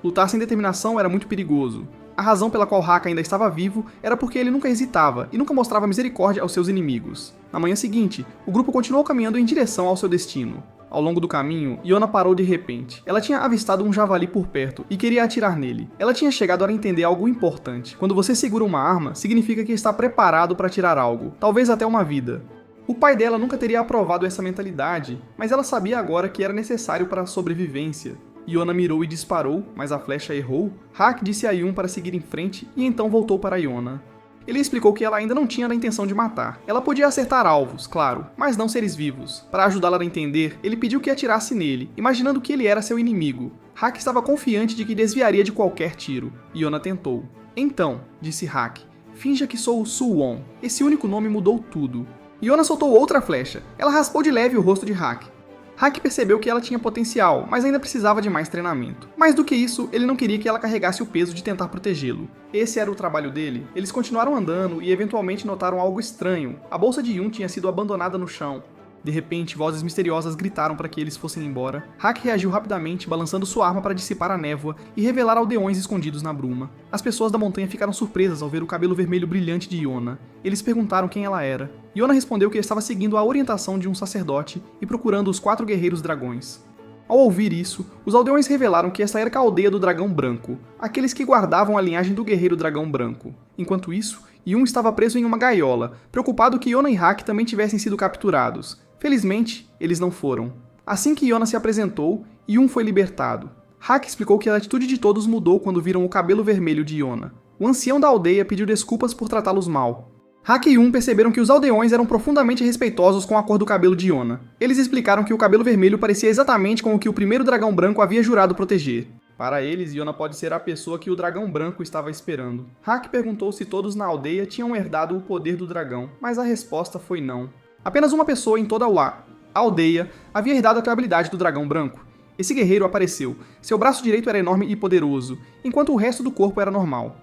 Lutar sem determinação era muito perigoso. A razão pela qual Hak ainda estava vivo era porque ele nunca hesitava e nunca mostrava misericórdia aos seus inimigos. Na manhã seguinte, o grupo continuou caminhando em direção ao seu destino. Ao longo do caminho, Yona parou de repente. Ela tinha avistado um javali por perto e queria atirar nele. Ela tinha chegado a entender algo importante. Quando você segura uma arma, significa que está preparado para tirar algo, talvez até uma vida. O pai dela nunca teria aprovado essa mentalidade, mas ela sabia agora que era necessário para a sobrevivência. Yona mirou e disparou, mas a flecha errou. Hak disse a Yun para seguir em frente e então voltou para Yona. Ele explicou que ela ainda não tinha a intenção de matar. Ela podia acertar alvos, claro, mas não seres vivos. Para ajudá-la a entender, ele pediu que atirasse nele, imaginando que ele era seu inimigo. Hak estava confiante de que desviaria de qualquer tiro. Yona tentou. Então, disse Hak, finja que sou o Suwon. Esse único nome mudou tudo. Yona soltou outra flecha. Ela raspou de leve o rosto de Hak. Hak percebeu que ela tinha potencial, mas ainda precisava de mais treinamento. Mais do que isso, ele não queria que ela carregasse o peso de tentar protegê-lo. Esse era o trabalho dele. Eles continuaram andando e eventualmente notaram algo estranho. A bolsa de Yun tinha sido abandonada no chão. De repente, vozes misteriosas gritaram para que eles fossem embora. Hak reagiu rapidamente, balançando sua arma para dissipar a névoa e revelar aldeões escondidos na bruma. As pessoas da montanha ficaram surpresas ao ver o cabelo vermelho brilhante de Yona. Eles perguntaram quem ela era. Yona respondeu que estava seguindo a orientação de um sacerdote e procurando os 4 guerreiros dragões. Ao ouvir isso, os aldeões revelaram que esta era a aldeia do Dragão Branco, aqueles que guardavam a linhagem do Guerreiro Dragão Branco. Enquanto isso, Yun estava preso em uma gaiola, preocupado que Yona e Hak também tivessem sido capturados. Felizmente, eles não foram. Assim que Yona se apresentou, Yun foi libertado. Hak explicou que a atitude de todos mudou quando viram o cabelo vermelho de Yona. O ancião da aldeia pediu desculpas por tratá-los mal. Hak e Yun perceberam que os aldeões eram profundamente respeitosos com a cor do cabelo de Yona. Eles explicaram que o cabelo vermelho parecia exatamente com o que o primeiro dragão branco havia jurado proteger. Para eles, Yona pode ser a pessoa que o dragão branco estava esperando. Hak perguntou se todos na aldeia tinham herdado o poder do dragão, mas a resposta foi não. Apenas uma pessoa em toda a aldeia havia herdado a habilidade do dragão branco. Esse guerreiro apareceu. Seu braço direito era enorme e poderoso, enquanto o resto do corpo era normal.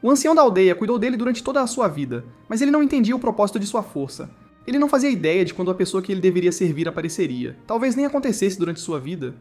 O ancião da aldeia cuidou dele durante toda a sua vida, mas ele não entendia o propósito de sua força. Ele não fazia ideia de quando a pessoa que ele deveria servir apareceria. Talvez nem acontecesse durante sua vida.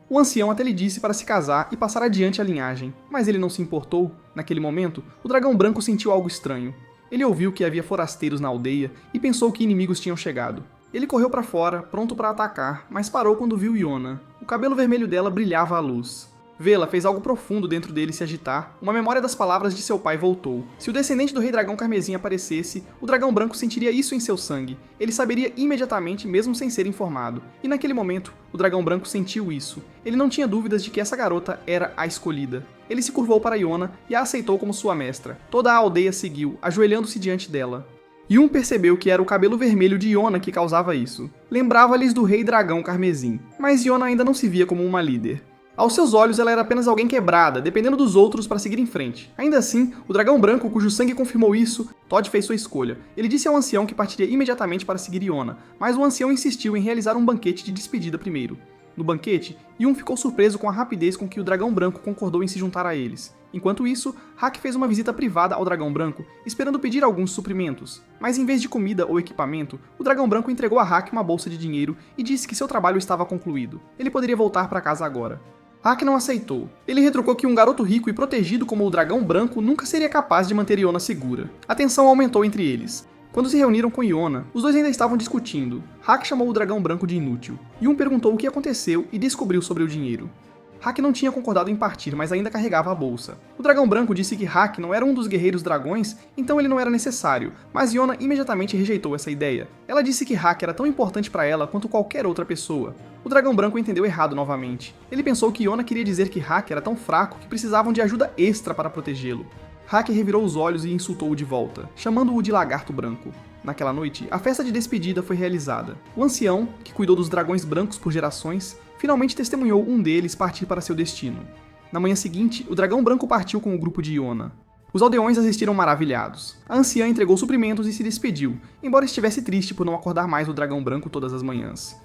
O ancião até lhe disse para se casar e passar adiante a linhagem, mas ele não se importou. Naquele momento, o dragão branco sentiu algo estranho. Ele ouviu que havia forasteiros na aldeia e pensou que inimigos tinham chegado. Ele correu para fora, pronto para atacar, mas parou quando viu Yona. O cabelo vermelho dela brilhava à luz. Vê-la fez algo profundo dentro dele se agitar. Uma memória das palavras de seu pai voltou. Se o descendente do rei dragão carmesim aparecesse, o dragão branco sentiria isso em seu sangue. Ele saberia imediatamente, mesmo sem ser informado. E naquele momento, o dragão branco sentiu isso. Ele não tinha dúvidas de que essa garota era a escolhida. Ele se curvou para Yona e a aceitou como sua mestra. Toda a aldeia seguiu, ajoelhando-se diante dela. Yun percebeu que era o cabelo vermelho de Yona que causava isso. Lembrava-lhes do rei dragão carmesim, mas Yona ainda não se via como uma líder. Aos seus olhos, ela era apenas alguém quebrada, dependendo dos outros para seguir em frente. Ainda assim, o dragão branco, cujo sangue confirmou isso, Todd fez sua escolha. Ele disse ao ancião que partiria imediatamente para seguir Yona, mas o ancião insistiu em realizar um banquete de despedida primeiro. No banquete, Yun ficou surpreso com a rapidez com que o dragão branco concordou em se juntar a eles. Enquanto isso, Hak fez uma visita privada ao dragão branco, esperando pedir alguns suprimentos. Mas em vez de comida ou equipamento, o dragão branco entregou a Hak uma bolsa de dinheiro e disse que seu trabalho estava concluído. Ele poderia voltar para casa agora. Hak não aceitou. Ele retrucou que um garoto rico e protegido como o dragão branco nunca seria capaz de manter Yona segura. A tensão aumentou entre eles. Quando se reuniram com Yona, os dois ainda estavam discutindo. Hak chamou o dragão branco de inútil. Yun perguntou o que aconteceu e descobriu sobre o dinheiro. Hak não tinha concordado em partir, mas ainda carregava a bolsa. O dragão branco disse que Hak não era um dos guerreiros dragões, então ele não era necessário, mas Yona imediatamente rejeitou essa ideia. Ela disse que Hak era tão importante para ela quanto qualquer outra pessoa. O dragão branco entendeu errado novamente. Ele pensou que Yona queria dizer que Hak era tão fraco que precisavam de ajuda extra para protegê-lo. Hak revirou os olhos e insultou-o de volta, chamando-o de lagarto branco. Naquela noite, a festa de despedida foi realizada. O ancião, que cuidou dos dragões brancos por gerações, finalmente testemunhou um deles partir para seu destino. Na manhã seguinte, o dragão branco partiu com o grupo de Yona. Os aldeões assistiram maravilhados. A anciã entregou suprimentos e se despediu, embora estivesse triste por não acordar mais o dragão branco todas as manhãs.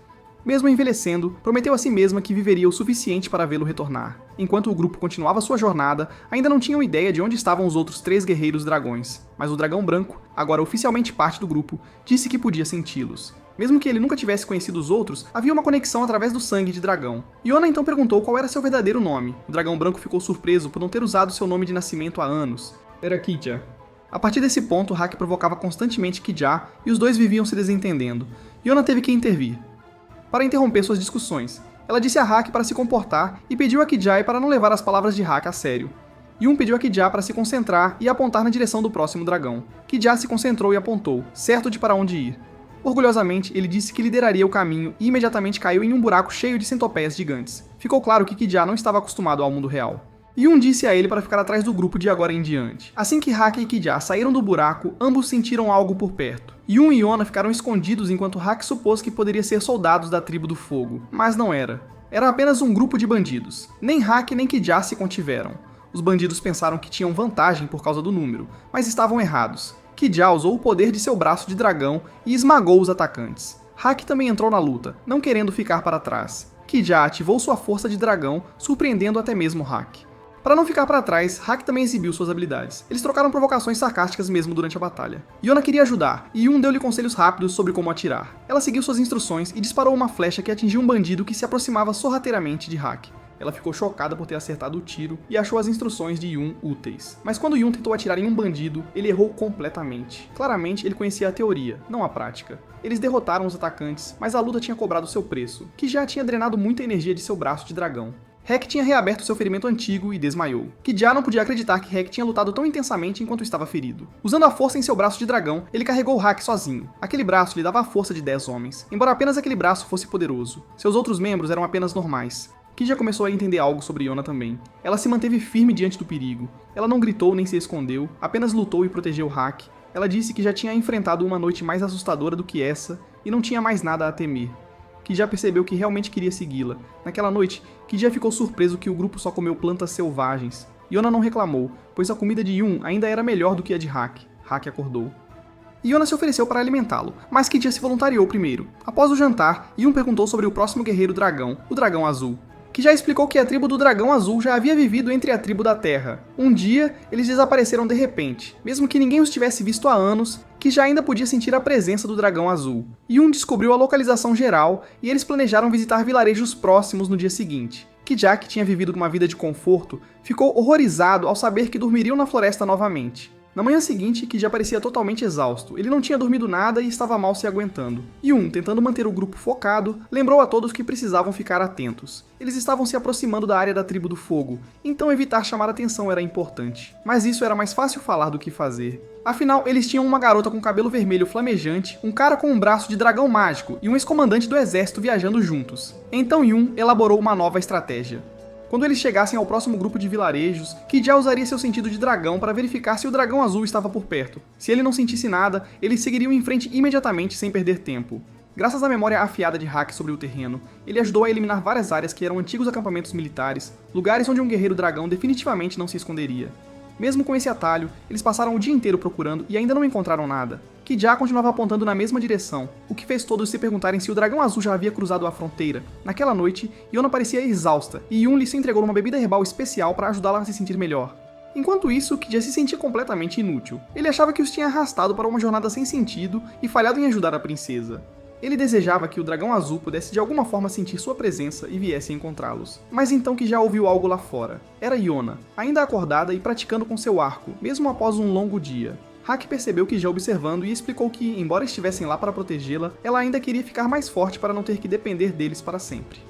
Mesmo envelhecendo, prometeu a si mesma que viveria o suficiente para vê-lo retornar. Enquanto o grupo continuava sua jornada, ainda não tinham ideia de onde estavam os outros 3 guerreiros dragões, mas o dragão branco, agora oficialmente parte do grupo, disse que podia senti-los. Mesmo que ele nunca tivesse conhecido os outros, havia uma conexão através do sangue de dragão. Yona então perguntou qual era seu verdadeiro nome. O dragão branco ficou surpreso por não ter usado seu nome de nascimento há anos. Era Kidja. A partir desse ponto, Hak provocava constantemente Kidja e os dois viviam se desentendendo. Yona teve que intervir para interromper suas discussões. Ela disse a Hak para se comportar e pediu a Kidja para não levar as palavras de Hak a sério. Yun pediu a Kidja para se concentrar e apontar na direção do próximo dragão. Kidja se concentrou e apontou, certo de para onde ir. Orgulhosamente, ele disse que lideraria o caminho e imediatamente caiu em um buraco cheio de centopeias gigantes. Ficou claro que Kidja não estava acostumado ao mundo real. Yun disse a ele para ficar atrás do grupo de agora em diante. Assim que Hak e Kidja saíram do buraco, ambos sentiram algo por perto. Yun e Yona ficaram escondidos enquanto Hak supôs que poderia ser soldados da tribo do fogo, mas não era. Era apenas um grupo de bandidos. Nem Hak nem Kidja se contiveram. Os bandidos pensaram que tinham vantagem por causa do número, mas estavam errados. Kidja usou o poder de seu braço de dragão e esmagou os atacantes. Hak também entrou na luta, não querendo ficar para trás. Kidja ativou sua força de dragão, surpreendendo até mesmo Hak. Para não ficar para trás, Hak também exibiu suas habilidades. Eles trocaram provocações sarcásticas mesmo durante a batalha. Yona queria ajudar, e Yun deu-lhe conselhos rápidos sobre como atirar. Ela seguiu suas instruções e disparou uma flecha que atingiu um bandido que se aproximava sorrateiramente de Hak. Ela ficou chocada por ter acertado o tiro e achou as instruções de Yun úteis. Mas quando Yun tentou atirar em um bandido, ele errou completamente. Claramente, ele conhecia a teoria, não a prática. Eles derrotaram os atacantes, mas a luta tinha cobrado seu preço, que já tinha drenado muita energia de seu braço de dragão. Hek tinha reaberto seu ferimento antigo e desmaiou. Kidja não podia acreditar que Hek tinha lutado tão intensamente enquanto estava ferido. Usando a força em seu braço de dragão, ele carregou Hak sozinho. Aquele braço lhe dava a força de 10 homens, embora apenas aquele braço fosse poderoso. Seus outros membros eram apenas normais. Kidja começou a entender algo sobre Yona também. Ela se manteve firme diante do perigo. Ela não gritou nem se escondeu, apenas lutou e protegeu Hak. Ela disse que já tinha enfrentado uma noite mais assustadora do que essa e não tinha mais nada a temer. Kidja percebeu que realmente queria segui-la. Naquela noite, Kidja ficou surpreso que o grupo só comeu plantas selvagens. Yona não reclamou, pois a comida de Yun ainda era melhor do que a de Hak. Hak acordou. Yona se ofereceu para alimentá-lo, mas Kidja se voluntariou primeiro. Após o jantar, Yun perguntou sobre o próximo guerreiro dragão, o Dragão Azul. Kidja explicou que a tribo do Dragão Azul já havia vivido entre a tribo da Terra. Um dia, eles desapareceram de repente. Mesmo que ninguém os tivesse visto há anos, Kidja ainda podia sentir a presença do Dragão Azul. Yun descobriu a localização geral e eles planejaram visitar vilarejos próximos no dia seguinte. Kidja, que tinha vivido uma vida de conforto, ficou horrorizado ao saber que dormiriam na floresta novamente. Na manhã seguinte, Kidja parecia totalmente exausto. Ele não tinha dormido nada e estava mal se aguentando. Yun, tentando manter o grupo focado, lembrou a todos que precisavam ficar atentos. Eles estavam se aproximando da área da tribo do fogo, então evitar chamar atenção era importante. Mas isso era mais fácil falar do que fazer. Afinal, eles tinham uma garota com cabelo vermelho flamejante, um cara com um braço de dragão mágico e um ex-comandante do exército viajando juntos. Então Yun elaborou uma nova estratégia. Quando eles chegassem ao próximo grupo de vilarejos, Kidja usaria seu sentido de dragão para verificar se o Dragão Azul estava por perto. Se ele não sentisse nada, eles seguiriam em frente imediatamente sem perder tempo. Graças à memória afiada de Hak sobre o terreno, ele ajudou a eliminar várias áreas que eram antigos acampamentos militares, lugares onde um guerreiro dragão definitivamente não se esconderia. Mesmo com esse atalho, eles passaram o dia inteiro procurando e ainda não encontraram nada. Kidja continuava apontando na mesma direção, o que fez todos se perguntarem se o Dragão Azul já havia cruzado a fronteira. Naquela noite, Yona parecia exausta, e Yun lhe se entregou uma bebida herbal especial para ajudá-la a se sentir melhor. Enquanto isso, Kidja se sentia completamente inútil. Ele achava que os tinha arrastado para uma jornada sem sentido e falhado em ajudar a princesa. Ele desejava que o Dragão Azul pudesse de alguma forma sentir sua presença e viesse encontrá-los. Mas então que já ouviu algo lá fora. Era Yona, ainda acordada e praticando com seu arco, mesmo após um longo dia. Hak percebeu que já observando e explicou que, embora estivessem lá para protegê-la, ela ainda queria ficar mais forte para não ter que depender deles para sempre.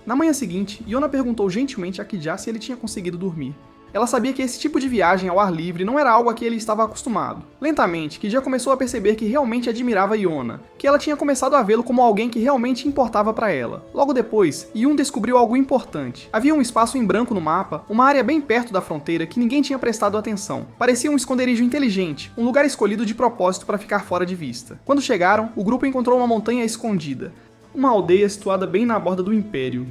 Na manhã seguinte, Yona perguntou gentilmente a Kidja se ele tinha conseguido dormir. Ela sabia que esse tipo de viagem ao ar livre não era algo a que ele estava acostumado. Lentamente, Kidja começou a perceber que realmente admirava Yona, que ela tinha começado a vê-lo como alguém que realmente importava para ela. Logo depois, Yun descobriu algo importante. Havia um espaço em branco no mapa, uma área bem perto da fronteira que ninguém tinha prestado atenção. Parecia um esconderijo inteligente, um lugar escolhido de propósito para ficar fora de vista. Quando chegaram, o grupo encontrou uma montanha escondida, uma aldeia situada bem na borda do Império.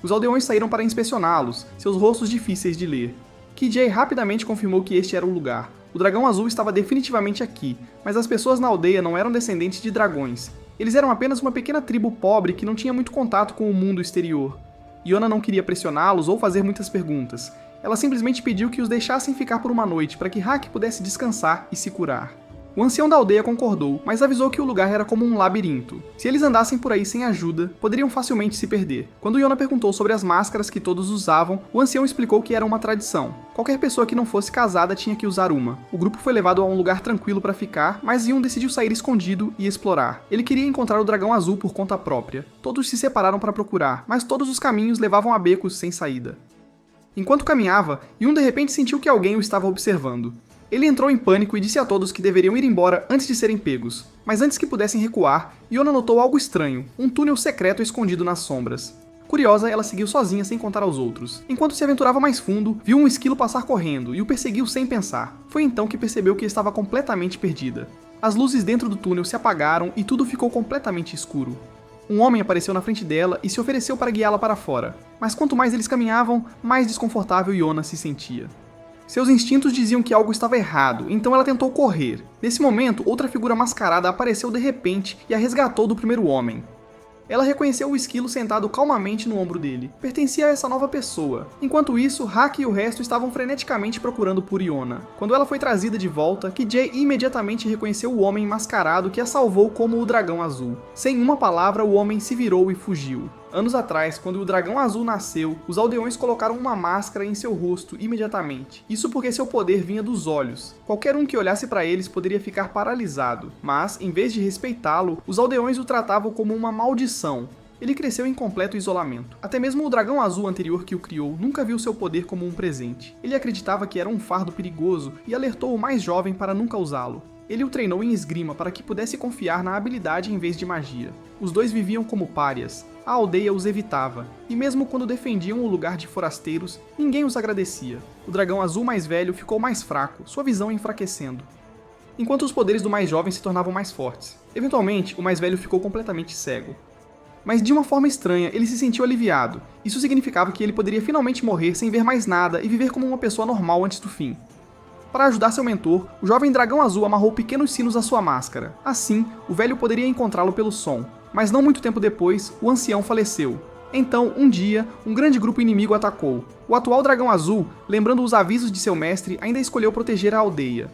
Os aldeões saíram para inspecioná-los, seus rostos difíceis de ler. KJ rapidamente confirmou que este era o lugar. O dragão azul estava definitivamente aqui, mas as pessoas na aldeia não eram descendentes de dragões. Eles eram apenas uma pequena tribo pobre que não tinha muito contato com o mundo exterior. Yona não queria pressioná-los ou fazer muitas perguntas. Ela simplesmente pediu que os deixassem ficar por uma noite para que Hak pudesse descansar e se curar. O ancião da aldeia concordou, mas avisou que o lugar era como um labirinto. Se eles andassem por aí sem ajuda, poderiam facilmente se perder. Quando Yona perguntou sobre as máscaras que todos usavam, o ancião explicou que era uma tradição. Qualquer pessoa que não fosse casada tinha que usar uma. O grupo foi levado a um lugar tranquilo para ficar, mas Yun decidiu sair escondido e explorar. Ele queria encontrar o dragão azul por conta própria. Todos se separaram para procurar, mas todos os caminhos levavam a becos sem saída. Enquanto caminhava, Yun de repente sentiu que alguém o estava observando. Ele entrou em pânico e disse a todos que deveriam ir embora antes de serem pegos. Mas antes que pudessem recuar, Yona notou algo estranho, um túnel secreto escondido nas sombras. Curiosa, ela seguiu sozinha sem contar aos outros. Enquanto se aventurava mais fundo, viu um esquilo passar correndo e o perseguiu sem pensar. Foi então que percebeu que estava completamente perdida. As luzes dentro do túnel se apagaram e tudo ficou completamente escuro. Um homem apareceu na frente dela e se ofereceu para guiá-la para fora. Mas quanto mais eles caminhavam, mais desconfortável Yona se sentia. Seus instintos diziam que algo estava errado, então ela tentou correr. Nesse momento, outra figura mascarada apareceu de repente e a resgatou do primeiro homem. Ela reconheceu o esquilo sentado calmamente no ombro dele. Pertencia a essa nova pessoa. Enquanto isso, Hak e o resto estavam freneticamente procurando por Yona. Quando ela foi trazida de volta, KJ imediatamente reconheceu o homem mascarado que a salvou como o dragão azul. Sem uma palavra, o homem se virou e fugiu. Anos atrás, quando o dragão azul nasceu, os aldeões colocaram uma máscara em seu rosto imediatamente. Isso porque seu poder vinha dos olhos. Qualquer um que olhasse para eles poderia ficar paralisado. Mas, em vez de respeitá-lo, os aldeões o tratavam como uma maldição. Ele cresceu em completo isolamento. Até mesmo o dragão azul anterior que o criou nunca viu seu poder como um presente. Ele acreditava que era um fardo perigoso e alertou o mais jovem para nunca usá-lo. Ele o treinou em esgrima para que pudesse confiar na habilidade em vez de magia. Os dois viviam como párias. A aldeia os evitava, e mesmo quando defendiam o lugar de forasteiros, ninguém os agradecia. O dragão azul mais velho ficou mais fraco, sua visão enfraquecendo, enquanto os poderes do mais jovem se tornavam mais fortes. Eventualmente, o mais velho ficou completamente cego. Mas de uma forma estranha, ele se sentiu aliviado. Isso significava que ele poderia finalmente morrer sem ver mais nada e viver como uma pessoa normal antes do fim. Para ajudar seu mentor, o jovem dragão azul amarrou pequenos sinos à sua máscara. Assim, o velho poderia encontrá-lo pelo som. Mas não muito tempo depois, o ancião faleceu. Então, um dia, um grande grupo inimigo atacou. O atual dragão azul, lembrando os avisos de seu mestre, ainda escolheu proteger a aldeia.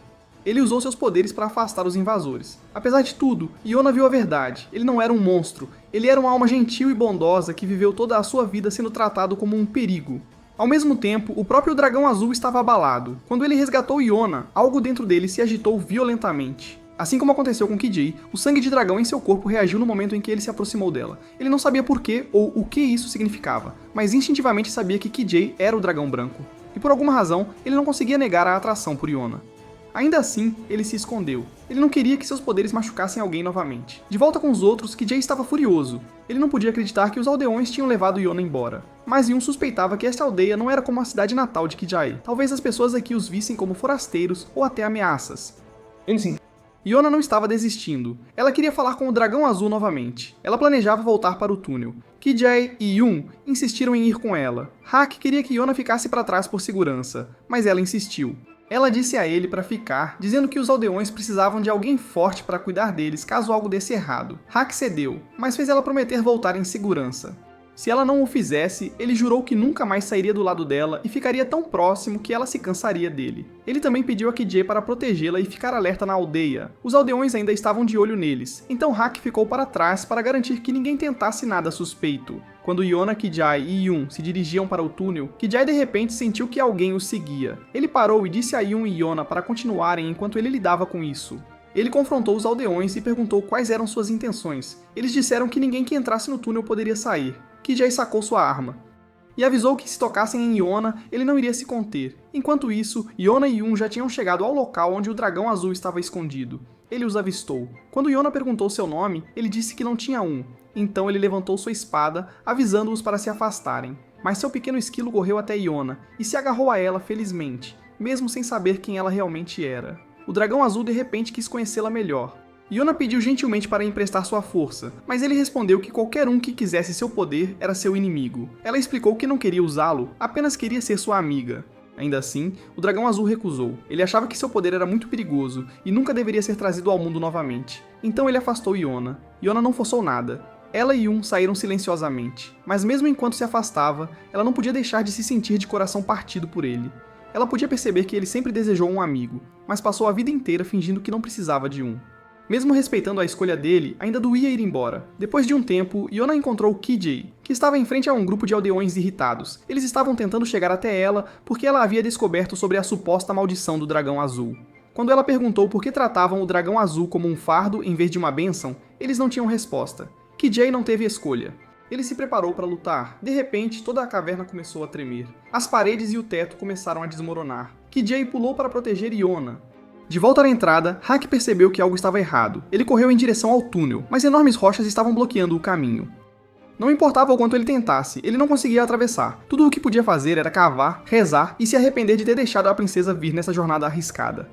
Ele usou seus poderes para afastar os invasores. Apesar de tudo, Yona viu a verdade. Ele não era um monstro. Ele era uma alma gentil e bondosa que viveu toda a sua vida sendo tratado como um perigo. Ao mesmo tempo, o próprio dragão azul estava abalado. Quando ele resgatou Yona, algo dentro dele se agitou violentamente. Assim como aconteceu com KJ, o sangue de dragão em seu corpo reagiu no momento em que ele se aproximou dela. Ele não sabia porquê ou o que isso significava, mas instintivamente sabia que KJ era o dragão branco. E por alguma razão, ele não conseguia negar a atração por Yona. Ainda assim, ele se escondeu. Ele não queria que seus poderes machucassem alguém novamente. De volta com os outros, KJ estava furioso. Ele não podia acreditar que os aldeões tinham levado Yona embora. Mas Yun suspeitava que esta aldeia não era como a cidade natal de KJ. Talvez as pessoas aqui os vissem como forasteiros ou até ameaças. Yona não estava desistindo. Ela queria falar com o dragão azul novamente. Ela planejava voltar para o túnel. KJ e Yun insistiram em ir com ela. Hak queria que Yona ficasse para trás por segurança, mas ela insistiu. Ela disse a ele para ficar, dizendo que os aldeões precisavam de alguém forte para cuidar deles caso algo desse errado. Hak cedeu, mas fez ela prometer voltar em segurança. Se ela não o fizesse, ele jurou que nunca mais sairia do lado dela e ficaria tão próximo que ela se cansaria dele. Ele também pediu a KJ para protegê-la e ficar alerta na aldeia. Os aldeões ainda estavam de olho neles, então Hak ficou para trás para garantir que ninguém tentasse nada suspeito. Quando Yona, KJ e Yun se dirigiam para o túnel, KJ de repente sentiu que alguém os seguia. Ele parou e disse a Yun e Yona para continuarem enquanto ele lidava com isso. Ele confrontou os aldeões e perguntou quais eram suas intenções. Eles disseram que ninguém que entrasse no túnel poderia sair. Kijai sacou sua arma e avisou que se tocassem em Yona, ele não iria se conter. Enquanto isso, Yona e Yun já tinham chegado ao local onde o dragão azul estava escondido. Ele os avistou. Quando Yona perguntou seu nome, ele disse que não tinha um. Então ele levantou sua espada, avisando-os para se afastarem. Mas seu pequeno esquilo correu até Yona e se agarrou a ela felizmente, mesmo sem saber quem ela realmente era. O dragão azul de repente quis conhecê-la melhor. Yona pediu gentilmente para emprestar sua força, mas ele respondeu que qualquer um que quisesse seu poder era seu inimigo. Ela explicou que não queria usá-lo, apenas queria ser sua amiga. Ainda assim, o dragão azul recusou. Ele achava que seu poder era muito perigoso e nunca deveria ser trazido ao mundo novamente. Então ele afastou Yona. Yona não forçou nada. Ela e Yun saíram silenciosamente, mas mesmo enquanto se afastava, ela não podia deixar de se sentir de coração partido por ele. Ela podia perceber que ele sempre desejou um amigo, mas passou a vida inteira fingindo que não precisava de um. Mesmo respeitando a escolha dele, ainda doía ir embora. Depois de um tempo, Yona encontrou Kijai, que estava em frente a um grupo de aldeões irritados. Eles estavam tentando chegar até ela porque ela havia descoberto sobre a suposta maldição do dragão azul. Quando ela perguntou por que tratavam o dragão azul como um fardo em vez de uma bênção, eles não tinham resposta. Kijai não teve escolha. Ele se preparou para lutar. De repente, toda a caverna começou a tremer. As paredes e o teto começaram a desmoronar. Kijai pulou para proteger Yona. De volta à entrada, Hak percebeu que algo estava errado. Ele correu em direção ao túnel, mas enormes rochas estavam bloqueando o caminho. Não importava o quanto ele tentasse, ele não conseguia atravessar. Tudo o que podia fazer era cavar, rezar e se arrepender de ter deixado a princesa vir nessa jornada arriscada.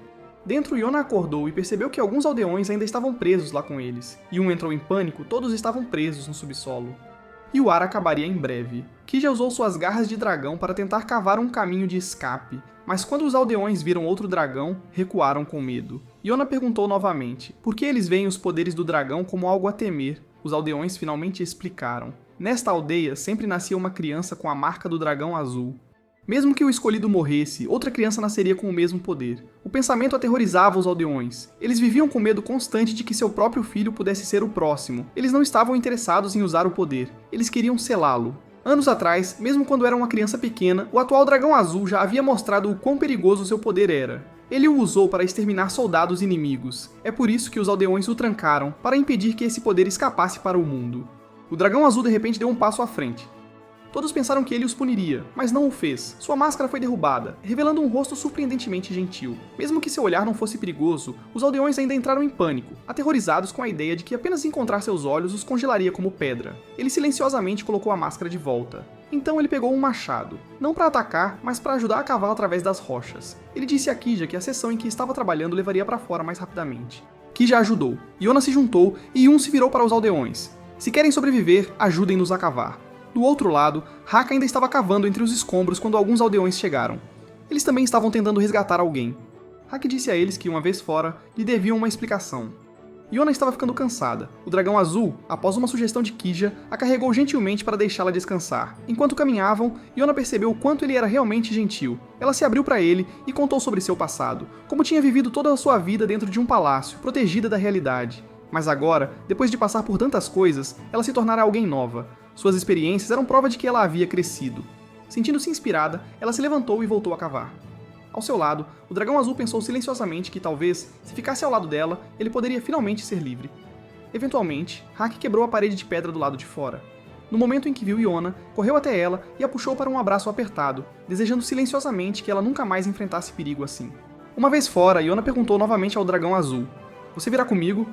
Dentro, Yona acordou e percebeu que alguns aldeões ainda estavam presos lá com eles. Yun entrou em pânico, todos estavam presos no subsolo. E o ar acabaria em breve. Kijai usou suas garras de dragão para tentar cavar um caminho de escape, mas quando os aldeões viram outro dragão, recuaram com medo. Yona perguntou novamente, por que eles veem os poderes do dragão como algo a temer? Os aldeões finalmente explicaram. Nesta aldeia sempre nascia uma criança com a marca do dragão azul. Mesmo que o escolhido morresse, outra criança nasceria com o mesmo poder. O pensamento aterrorizava os aldeões. Eles viviam com medo constante de que seu próprio filho pudesse ser o próximo. Eles não estavam interessados em usar o poder. Eles queriam selá-lo. Anos atrás, mesmo quando era uma criança pequena, o atual dragão azul já havia mostrado o quão perigoso seu poder era. Ele o usou para exterminar soldados inimigos. É por isso que os aldeões o trancaram, para impedir que esse poder escapasse para o mundo. O dragão azul de repente deu um passo à frente. Todos pensaram que ele os puniria, mas não o fez. Sua máscara foi derrubada, revelando um rosto surpreendentemente gentil. Mesmo que seu olhar não fosse perigoso, os aldeões ainda entraram em pânico, aterrorizados com a ideia de que apenas encontrar seus olhos os congelaria como pedra. Ele silenciosamente colocou a máscara de volta. Então ele pegou um machado, não para atacar, mas para ajudar a cavar através das rochas. Ele disse a Kijai que a seção em que estava trabalhando levaria para fora mais rapidamente. Kijai ajudou, Yona se juntou e Yun se virou para os aldeões. Se querem sobreviver, ajudem-nos a cavar. Do outro lado, Hak ainda estava cavando entre os escombros quando alguns aldeões chegaram. Eles também estavam tentando resgatar alguém. Hak disse a eles que, uma vez fora, lhe deviam uma explicação. Yona estava ficando cansada. O dragão azul, após uma sugestão de Kijai, a carregou gentilmente para deixá-la descansar. Enquanto caminhavam, Yona percebeu o quanto ele era realmente gentil. Ela se abriu para ele e contou sobre seu passado, como tinha vivido toda a sua vida dentro de um palácio, protegida da realidade. Mas agora, depois de passar por tantas coisas, ela se tornara alguém nova. Suas experiências eram prova de que ela havia crescido. Sentindo-se inspirada, ela se levantou e voltou a cavar. Ao seu lado, o dragão azul pensou silenciosamente que talvez, se ficasse ao lado dela, ele poderia finalmente ser livre. Eventualmente, Hak quebrou a parede de pedra do lado de fora. No momento em que viu Yona, correu até ela e a puxou para um abraço apertado, desejando silenciosamente que ela nunca mais enfrentasse perigo assim. Uma vez fora, Yona perguntou novamente ao dragão azul: "Você virá comigo?"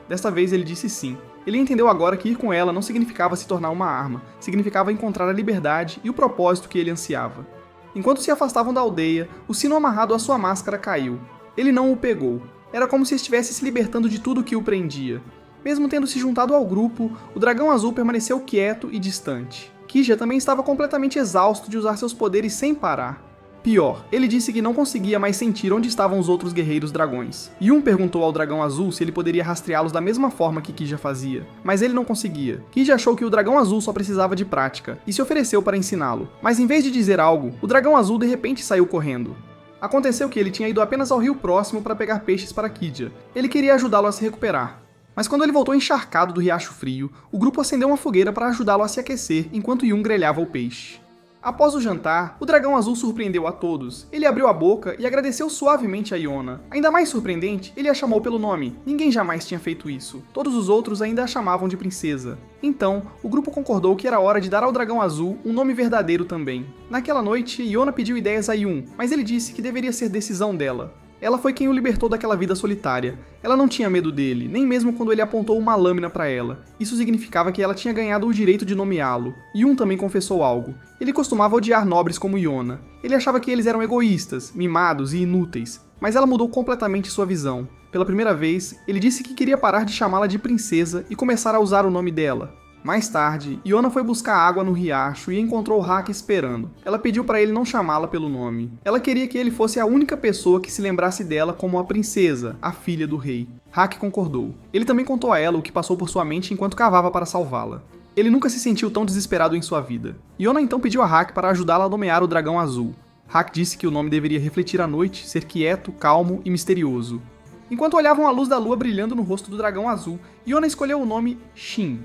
Desta vez ele disse sim. Ele entendeu agora que ir com ela não significava se tornar uma arma, significava encontrar a liberdade e o propósito que ele ansiava. Enquanto se afastavam da aldeia, o sino amarrado à sua máscara caiu. Ele não o pegou. Era como se estivesse se libertando de tudo que o prendia. Mesmo tendo se juntado ao grupo, o dragão azul permaneceu quieto e distante. Kijai também estava completamente exausto de usar seus poderes sem parar. Pior, ele disse que não conseguia mais sentir onde estavam os outros guerreiros dragões. Yun perguntou ao dragão azul se ele poderia rastreá-los da mesma forma que Kijai fazia, mas ele não conseguia. Kijai achou que o dragão azul só precisava de prática, e se ofereceu para ensiná-lo. Mas em vez de dizer algo, o dragão azul de repente saiu correndo. Aconteceu que ele tinha ido apenas ao rio próximo para pegar peixes para Kijai. Ele queria ajudá-lo a se recuperar. Mas quando ele voltou encharcado do riacho frio, o grupo acendeu uma fogueira para ajudá-lo a se aquecer enquanto Yun grelhava o peixe. Após o jantar, o dragão azul surpreendeu a todos. Ele abriu a boca e agradeceu suavemente a Iona. Ainda mais surpreendente, ele a chamou pelo nome. Ninguém jamais tinha feito isso. Todos os outros ainda a chamavam de princesa. Então, o grupo concordou que era hora de dar ao dragão azul um nome verdadeiro também. Naquela noite, Iona pediu ideias a Yun, mas ele disse que deveria ser decisão dela. Ela foi quem o libertou daquela vida solitária. Ela não tinha medo dele, nem mesmo quando ele apontou uma lâmina para ela. Isso significava que ela tinha ganhado o direito de nomeá-lo. Yun também confessou algo. Ele costumava odiar nobres como Iona. Ele achava que eles eram egoístas, mimados e inúteis. Mas ela mudou completamente sua visão. Pela primeira vez, ele disse que queria parar de chamá-la de princesa e começar a usar o nome dela. Mais tarde, Iona foi buscar água no riacho e encontrou Hack esperando. Ela pediu para ele não chamá-la pelo nome. Ela queria que ele fosse a única pessoa que se lembrasse dela como a princesa, a filha do rei. Hack concordou. Ele também contou a ela o que passou por sua mente enquanto cavava para salvá-la. Ele nunca se sentiu tão desesperado em sua vida. Iona então pediu a Hack para ajudá-la a nomear o dragão azul. Hack disse que o nome deveria refletir a noite, ser quieto, calmo e misterioso. Enquanto olhavam a luz da lua brilhando no rosto do dragão azul, Iona escolheu o nome Shin.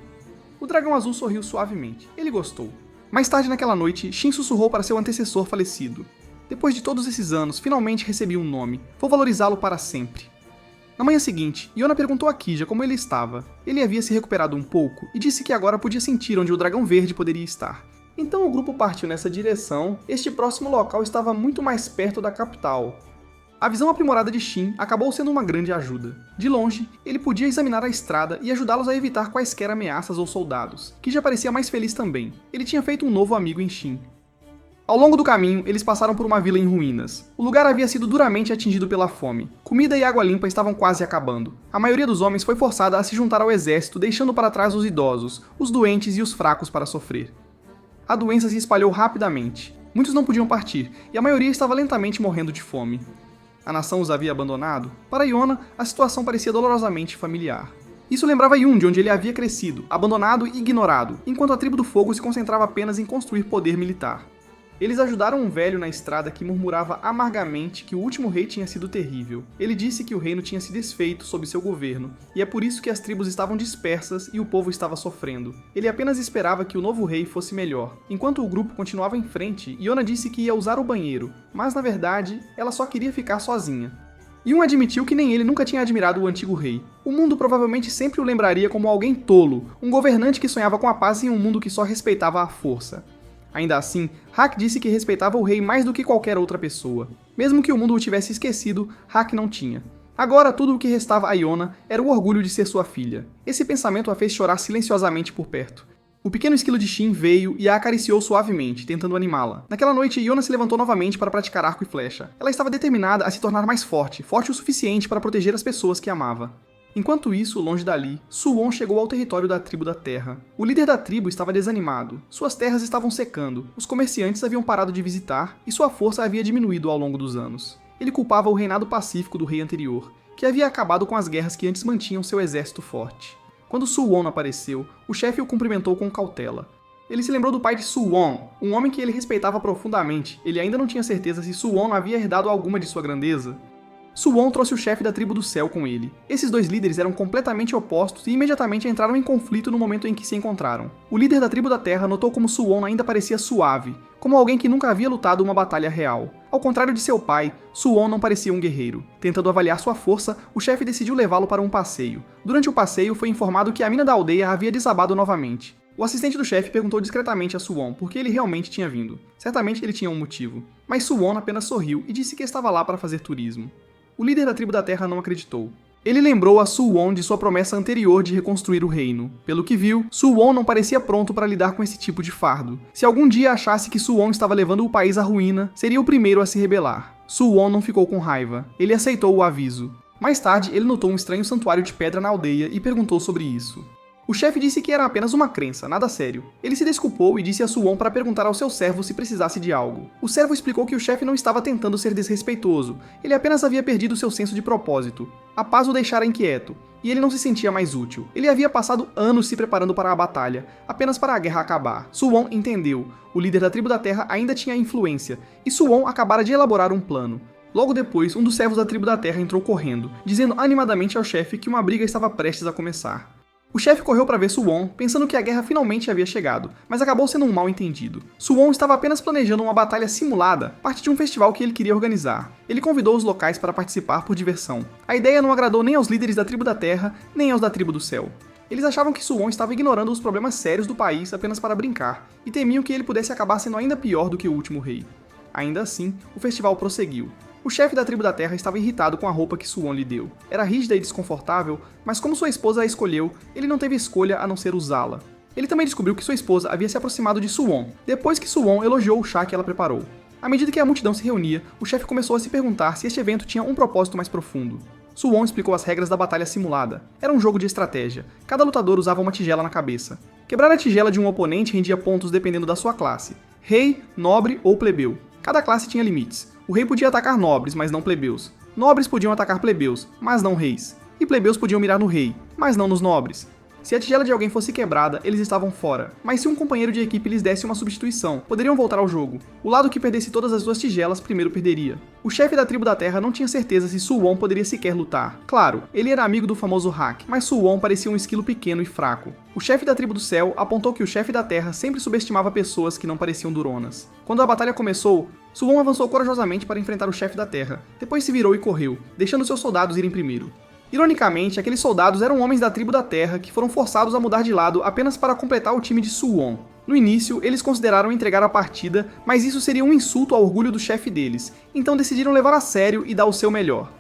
O dragão azul sorriu suavemente. Ele gostou. Mais tarde naquela noite, Shin sussurrou para seu antecessor falecido. Depois de todos esses anos, finalmente recebi um nome. Vou valorizá-lo para sempre. Na manhã seguinte, Iona perguntou a Kija como ele estava. Ele havia se recuperado um pouco e disse que agora podia sentir onde o dragão verde poderia estar. Então o grupo partiu nessa direção. Este próximo local estava muito mais perto da capital. A visão aprimorada de Shin acabou sendo uma grande ajuda. De longe, ele podia examinar a estrada e ajudá-los a evitar quaisquer ameaças ou soldados, que já parecia mais feliz também. Ele tinha feito um novo amigo em Shin. Ao longo do caminho, eles passaram por uma vila em ruínas. O lugar havia sido duramente atingido pela fome. Comida e água limpa estavam quase acabando. A maioria dos homens foi forçada a se juntar ao exército, deixando para trás os idosos, os doentes e os fracos para sofrer. A doença se espalhou rapidamente. Muitos não podiam partir, e a maioria estava lentamente morrendo de fome. A nação os havia abandonado? Para Iona, a situação parecia dolorosamente familiar. Isso lembrava Yun de onde ele havia crescido, abandonado e ignorado, enquanto a tribo do fogo se concentrava apenas em construir poder militar. Eles ajudaram um velho na estrada que murmurava amargamente que o último rei tinha sido terrível. Ele disse que o reino tinha se desfeito sob seu governo, e é por isso que as tribos estavam dispersas e o povo estava sofrendo. Ele apenas esperava que o novo rei fosse melhor. Enquanto o grupo continuava em frente, Iona disse que ia usar o banheiro, mas na verdade, ela só queria ficar sozinha. Yun admitiu que nem ele nunca tinha admirado o antigo rei. O mundo provavelmente sempre o lembraria como alguém tolo, um governante que sonhava com a paz em um mundo que só respeitava a força. Ainda assim, Hack disse que respeitava o rei mais do que qualquer outra pessoa. Mesmo que o mundo o tivesse esquecido, Hack não tinha. Agora tudo o que restava a Iona era o orgulho de ser sua filha. Esse pensamento a fez chorar silenciosamente por perto. O pequeno esquilo de Shin veio e a acariciou suavemente, tentando animá-la. Naquela noite, Iona se levantou novamente para praticar arco e flecha. Ela estava determinada a se tornar mais forte, forte o suficiente para proteger as pessoas que amava. Enquanto isso, longe dali, Suwon chegou ao território da tribo da Terra. O líder da tribo estava desanimado. Suas terras estavam secando, os comerciantes haviam parado de visitar e sua força havia diminuído ao longo dos anos. Ele culpava o reinado pacífico do rei anterior, que havia acabado com as guerras que antes mantinham seu exército forte. Quando Suwon apareceu, o chefe o cumprimentou com cautela. Ele se lembrou do pai de Suwon, um homem que ele respeitava profundamente. Ele ainda não tinha certeza se Suwon havia herdado alguma de sua grandeza. Suwon trouxe o chefe da tribo do céu com ele. Esses dois líderes eram completamente opostos e imediatamente entraram em conflito no momento em que se encontraram. O líder da tribo da terra notou como Suwon ainda parecia suave, como alguém que nunca havia lutado uma batalha real. Ao contrário de seu pai, Suwon não parecia um guerreiro. Tentando avaliar sua força, o chefe decidiu levá-lo para um passeio. Durante o passeio, foi informado que a mina da aldeia havia desabado novamente. O assistente do chefe perguntou discretamente a Suwon por que ele realmente tinha vindo. Certamente ele tinha um motivo. Mas Suwon apenas sorriu e disse que estava lá para fazer turismo. O líder da tribo da terra não acreditou. Ele lembrou a Suwon de sua promessa anterior de reconstruir o reino. Pelo que viu, Suwon não parecia pronto para lidar com esse tipo de fardo. Se algum dia achasse que Suwon estava levando o país à ruína, seria o primeiro a se rebelar. Suwon não ficou com raiva. Ele aceitou o aviso. Mais tarde, ele notou um estranho santuário de pedra na aldeia e perguntou sobre isso. O chefe disse que era apenas uma crença, nada sério. Ele se desculpou e disse a Suwon para perguntar ao seu servo se precisasse de algo. O servo explicou que o chefe não estava tentando ser desrespeitoso, ele apenas havia perdido seu senso de propósito. A paz o deixara inquieto, e ele não se sentia mais útil. Ele havia passado anos se preparando para a batalha, apenas para a guerra acabar. Suwon entendeu. O líder da tribo da terra ainda tinha influência, e Suwon acabara de elaborar um plano. Logo depois, um dos servos da tribo da terra entrou correndo, dizendo animadamente ao chefe que uma briga estava prestes a começar. O chefe correu para ver Suwon, pensando que a guerra finalmente havia chegado, mas acabou sendo um mal-entendido. Suwon estava apenas planejando uma batalha simulada, parte de um festival que ele queria organizar. Ele convidou os locais para participar por diversão. A ideia não agradou nem aos líderes da tribo da Terra, nem aos da tribo do Céu. Eles achavam que Suwon estava ignorando os problemas sérios do país apenas para brincar, e temiam que ele pudesse acabar sendo ainda pior do que o último rei. Ainda assim, o festival prosseguiu. O chefe da tribo da Terra estava irritado com a roupa que Suwon lhe deu. Era rígida e desconfortável, mas como sua esposa a escolheu, ele não teve escolha a não ser usá-la. Ele também descobriu que sua esposa havia se aproximado de Suwon, depois que Suwon elogiou o chá que ela preparou. À medida que a multidão se reunia, o chefe começou a se perguntar se este evento tinha um propósito mais profundo. Suwon explicou as regras da batalha simulada. Era um jogo de estratégia. Cada lutador usava uma tigela na cabeça. Quebrar a tigela de um oponente rendia pontos dependendo da sua classe: rei, nobre ou plebeu. Cada classe tinha limites. O rei podia atacar nobres, mas não plebeus. Nobres podiam atacar plebeus, mas não reis. E plebeus podiam mirar no rei, mas não nos nobres. Se a tigela de alguém fosse quebrada, eles estavam fora. Mas se um companheiro de equipe lhes desse uma substituição, poderiam voltar ao jogo. O lado que perdesse todas as suas tigelas primeiro perderia. O chefe da tribo da Terra não tinha certeza se Suwon poderia sequer lutar. Claro, ele era amigo do famoso Hack, mas Suwon parecia um esquilo pequeno e fraco. O chefe da tribo do Céu apontou que o chefe da Terra sempre subestimava pessoas que não pareciam duronas. Quando a batalha começou, Suwon avançou corajosamente para enfrentar o chefe da Terra. Depois se virou e correu, deixando seus soldados irem primeiro. Ironicamente, aqueles soldados eram homens da tribo da Terra que foram forçados a mudar de lado apenas para completar o time de Suwon. No início, eles consideraram entregar a partida, mas isso seria um insulto ao orgulho do chefe deles, então decidiram levar a sério e dar o seu melhor.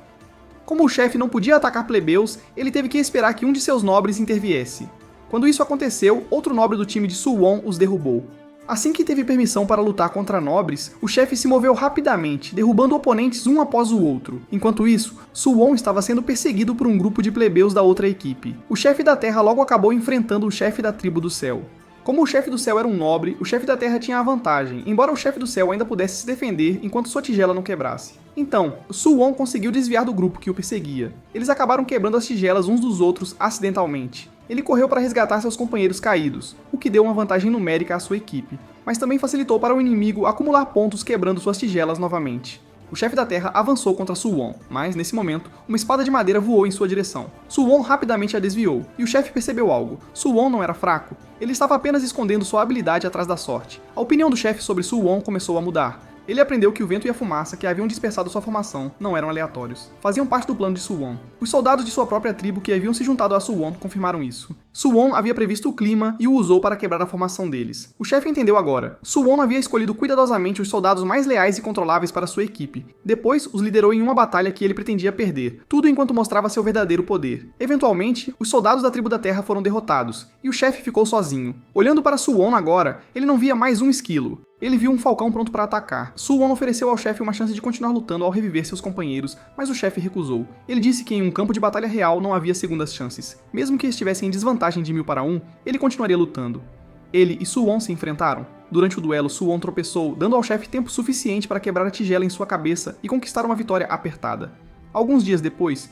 Como o chefe não podia atacar plebeus, ele teve que esperar que um de seus nobres interviesse. Quando isso aconteceu, outro nobre do time de Suwon os derrubou. Assim que teve permissão para lutar contra nobres, o chefe se moveu rapidamente, derrubando oponentes um após o outro. Enquanto isso, Suwon estava sendo perseguido por um grupo de plebeus da outra equipe. O chefe da Terra logo acabou enfrentando o chefe da tribo do Céu. Como o chefe do Céu era um nobre, o chefe da Terra tinha a vantagem, embora o chefe do Céu ainda pudesse se defender enquanto sua tigela não quebrasse. Então, Suwon conseguiu desviar do grupo que o perseguia. Eles acabaram quebrando as tigelas uns dos outros acidentalmente. Ele correu para resgatar seus companheiros caídos, o que deu uma vantagem numérica à sua equipe, mas também facilitou para o inimigo acumular pontos quebrando suas tigelas novamente. O chefe da Terra avançou contra Suwon, mas, nesse momento, uma espada de madeira voou em sua direção. Suwon rapidamente a desviou, e o chefe percebeu algo. Suwon não era fraco. Ele estava apenas escondendo sua habilidade atrás da sorte. A opinião do chefe sobre Suwon começou a mudar. Ele aprendeu que o vento e a fumaça que haviam dispersado sua formação não eram aleatórios. Faziam parte do plano de Suwon. Os soldados de sua própria tribo que haviam se juntado a Suwon confirmaram isso. Suwon havia previsto o clima e o usou para quebrar a formação deles. O chefe entendeu agora. Suwon havia escolhido cuidadosamente os soldados mais leais e controláveis para sua equipe. Depois, os liderou em uma batalha que ele pretendia perder, tudo enquanto mostrava seu verdadeiro poder. Eventualmente, os soldados da tribo da Terra foram derrotados, e o chefe ficou sozinho. Olhando para Suwon agora, ele não via mais um esquilo. Ele viu um falcão pronto para atacar. Suwon ofereceu ao chefe uma chance de continuar lutando ao reviver seus companheiros, mas o chefe recusou. Ele disse que em um campo de batalha real não havia segundas chances. Mesmo que estivesse em desvantagem de 1000 para 1, ele continuaria lutando. Ele e Suwon se enfrentaram. Durante o duelo, Suwon tropeçou, dando ao chefe tempo suficiente para quebrar a tigela em sua cabeça e conquistar uma vitória apertada. Alguns dias depois,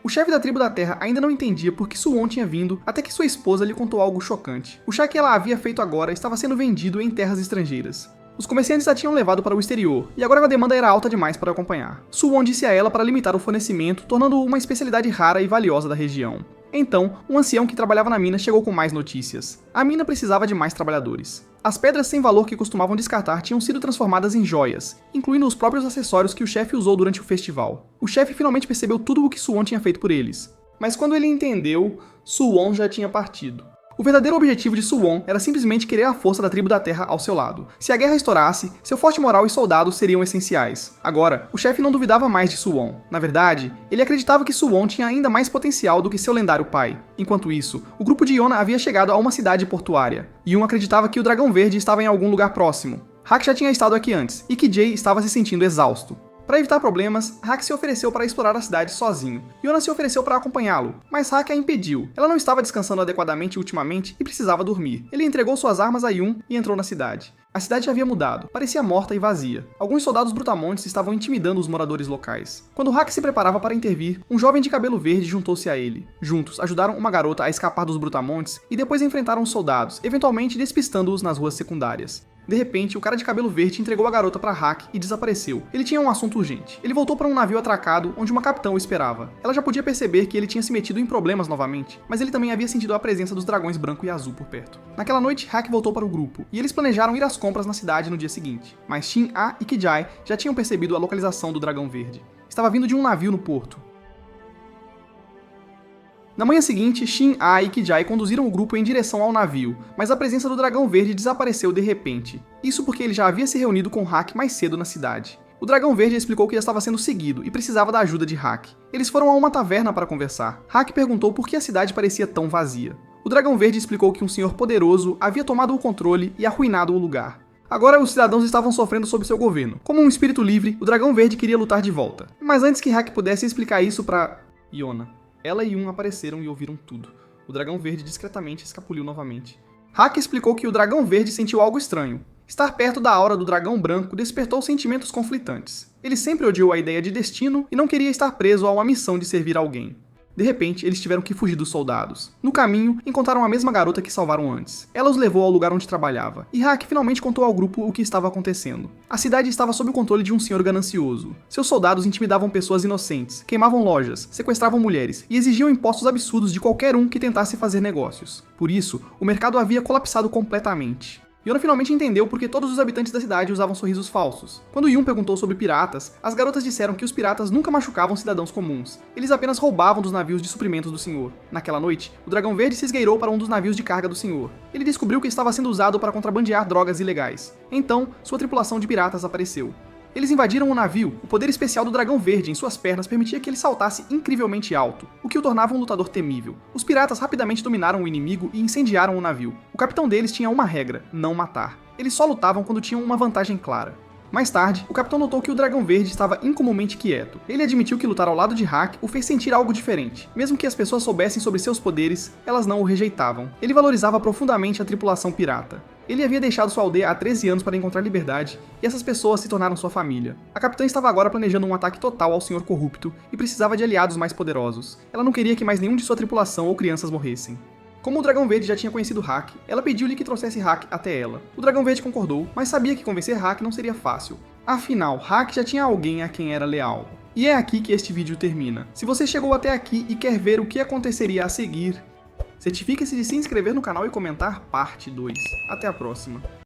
o chefe da tribo da Terra ainda não entendia por que Suwon tinha vindo, até que sua esposa lhe contou algo chocante. O chá que ela havia feito agora estava sendo vendido em terras estrangeiras. Os comerciantes a tinham levado para o exterior, e agora a demanda era alta demais para acompanhar. Suwon disse a ela para limitar o fornecimento, tornando-o uma especialidade rara e valiosa da região. Então, um ancião que trabalhava na mina chegou com mais notícias. A mina precisava de mais trabalhadores. As pedras sem valor que costumavam descartar tinham sido transformadas em joias, incluindo os próprios acessórios que o chefe usou durante o festival. O chefe finalmente percebeu tudo o que Suwon tinha feito por eles. Mas quando ele entendeu, Suwon já tinha partido. O verdadeiro objetivo de Suwon era simplesmente querer a força da tribo da Terra ao seu lado. Se a guerra estourasse, seu forte moral e soldados seriam essenciais. Agora, o chefe não duvidava mais de Suwon. Na verdade, ele acreditava que Suwon tinha ainda mais potencial do que seu lendário pai. Enquanto isso, o grupo de Yona havia chegado a uma cidade portuária. Yun acreditava que o Dragão Verde estava em algum lugar próximo. Hack já tinha estado aqui antes, e Kijay estava se sentindo exausto. Para evitar problemas, Hack se ofereceu para explorar a cidade sozinho. Yona se ofereceu para acompanhá-lo, mas Hack a impediu. Ela não estava descansando adequadamente ultimamente e precisava dormir. Ele entregou suas armas a Yun e entrou na cidade. A cidade havia mudado, parecia morta e vazia. Alguns soldados brutamontes estavam intimidando os moradores locais. Quando Hack se preparava para intervir, um jovem de cabelo verde juntou-se a ele. Juntos, ajudaram uma garota a escapar dos brutamontes e depois enfrentaram os soldados, eventualmente despistando-os nas ruas secundárias. De repente, o cara de cabelo verde entregou a garota pra Hack e desapareceu. Ele tinha um assunto urgente. Ele voltou para um navio atracado onde uma capitã o esperava. Ela já podia perceber que ele tinha se metido em problemas novamente, mas ele também havia sentido a presença dos dragões branco e azul por perto. Naquela noite, Hack voltou para o grupo, e eles planejaram ir às compras na cidade no dia seguinte. Mas Shin-A e Kijai já tinham percebido a localização do dragão verde. Estava vindo de um navio no porto. Na manhã seguinte, Shin-A e Kijai conduziram o grupo em direção ao navio, mas a presença do dragão verde desapareceu de repente. Isso porque ele já havia se reunido com Hack mais cedo na cidade. O dragão verde explicou que estava sendo seguido e precisava da ajuda de Hack. Eles foram a uma taverna para conversar. Hack perguntou por que a cidade parecia tão vazia. O dragão verde explicou que um senhor poderoso havia tomado o controle e arruinado o lugar. Agora os cidadãos estavam sofrendo sob seu governo. Como um espírito livre, o dragão verde queria lutar de volta. Mas antes que Hack pudesse explicar isso para Yona, ela e Yun apareceram e ouviram tudo. O dragão verde discretamente escapuliu novamente. Hack explicou que o dragão verde sentiu algo estranho. Estar perto da aura do dragão branco despertou sentimentos conflitantes. Ele sempre odiou a ideia de destino e não queria estar preso a uma missão de servir alguém. De repente, eles tiveram que fugir dos soldados. No caminho, encontraram a mesma garota que salvaram antes. Ela os levou ao lugar onde trabalhava, e Hack finalmente contou ao grupo o que estava acontecendo. A cidade estava sob o controle de um senhor ganancioso. Seus soldados intimidavam pessoas inocentes, queimavam lojas, sequestravam mulheres e exigiam impostos absurdos de qualquer um que tentasse fazer negócios. Por isso, o mercado havia colapsado completamente. Yona finalmente entendeu porque todos os habitantes da cidade usavam sorrisos falsos. Quando Yun perguntou sobre piratas, as garotas disseram que os piratas nunca machucavam cidadãos comuns. Eles apenas roubavam dos navios de suprimentos do senhor. Naquela noite, o dragão verde se esgueirou para um dos navios de carga do senhor. Ele descobriu que estava sendo usado para contrabandear drogas ilegais. Então, sua tripulação de piratas apareceu. Eles invadiram o navio. O poder especial do dragão verde em suas pernas permitia que ele saltasse incrivelmente alto, o que o tornava um lutador temível. Os piratas rapidamente dominaram o inimigo e incendiaram o navio. O capitão deles tinha uma regra: não matar. Eles só lutavam quando tinham uma vantagem clara. Mais tarde, o capitão notou que o dragão verde estava incomumente quieto. Ele admitiu que lutar ao lado de Hack o fez sentir algo diferente. Mesmo que as pessoas soubessem sobre seus poderes, elas não o rejeitavam. Ele valorizava profundamente a tripulação pirata. Ele havia deixado sua aldeia há 13 anos para encontrar liberdade, e essas pessoas se tornaram sua família. A capitã estava agora planejando um ataque total ao senhor corrupto e precisava de aliados mais poderosos. Ela não queria que mais nenhum de sua tripulação ou crianças morressem. Como o dragão verde já tinha conhecido Hack, ela pediu-lhe que trouxesse Hack até ela. O dragão verde concordou, mas sabia que convencer Hack não seria fácil. Afinal, Hack já tinha alguém a quem era leal. E é aqui que este vídeo termina. Se você chegou até aqui e quer ver o que aconteceria a seguir, certifique-se de se inscrever no canal e comentar parte 2. Até a próxima.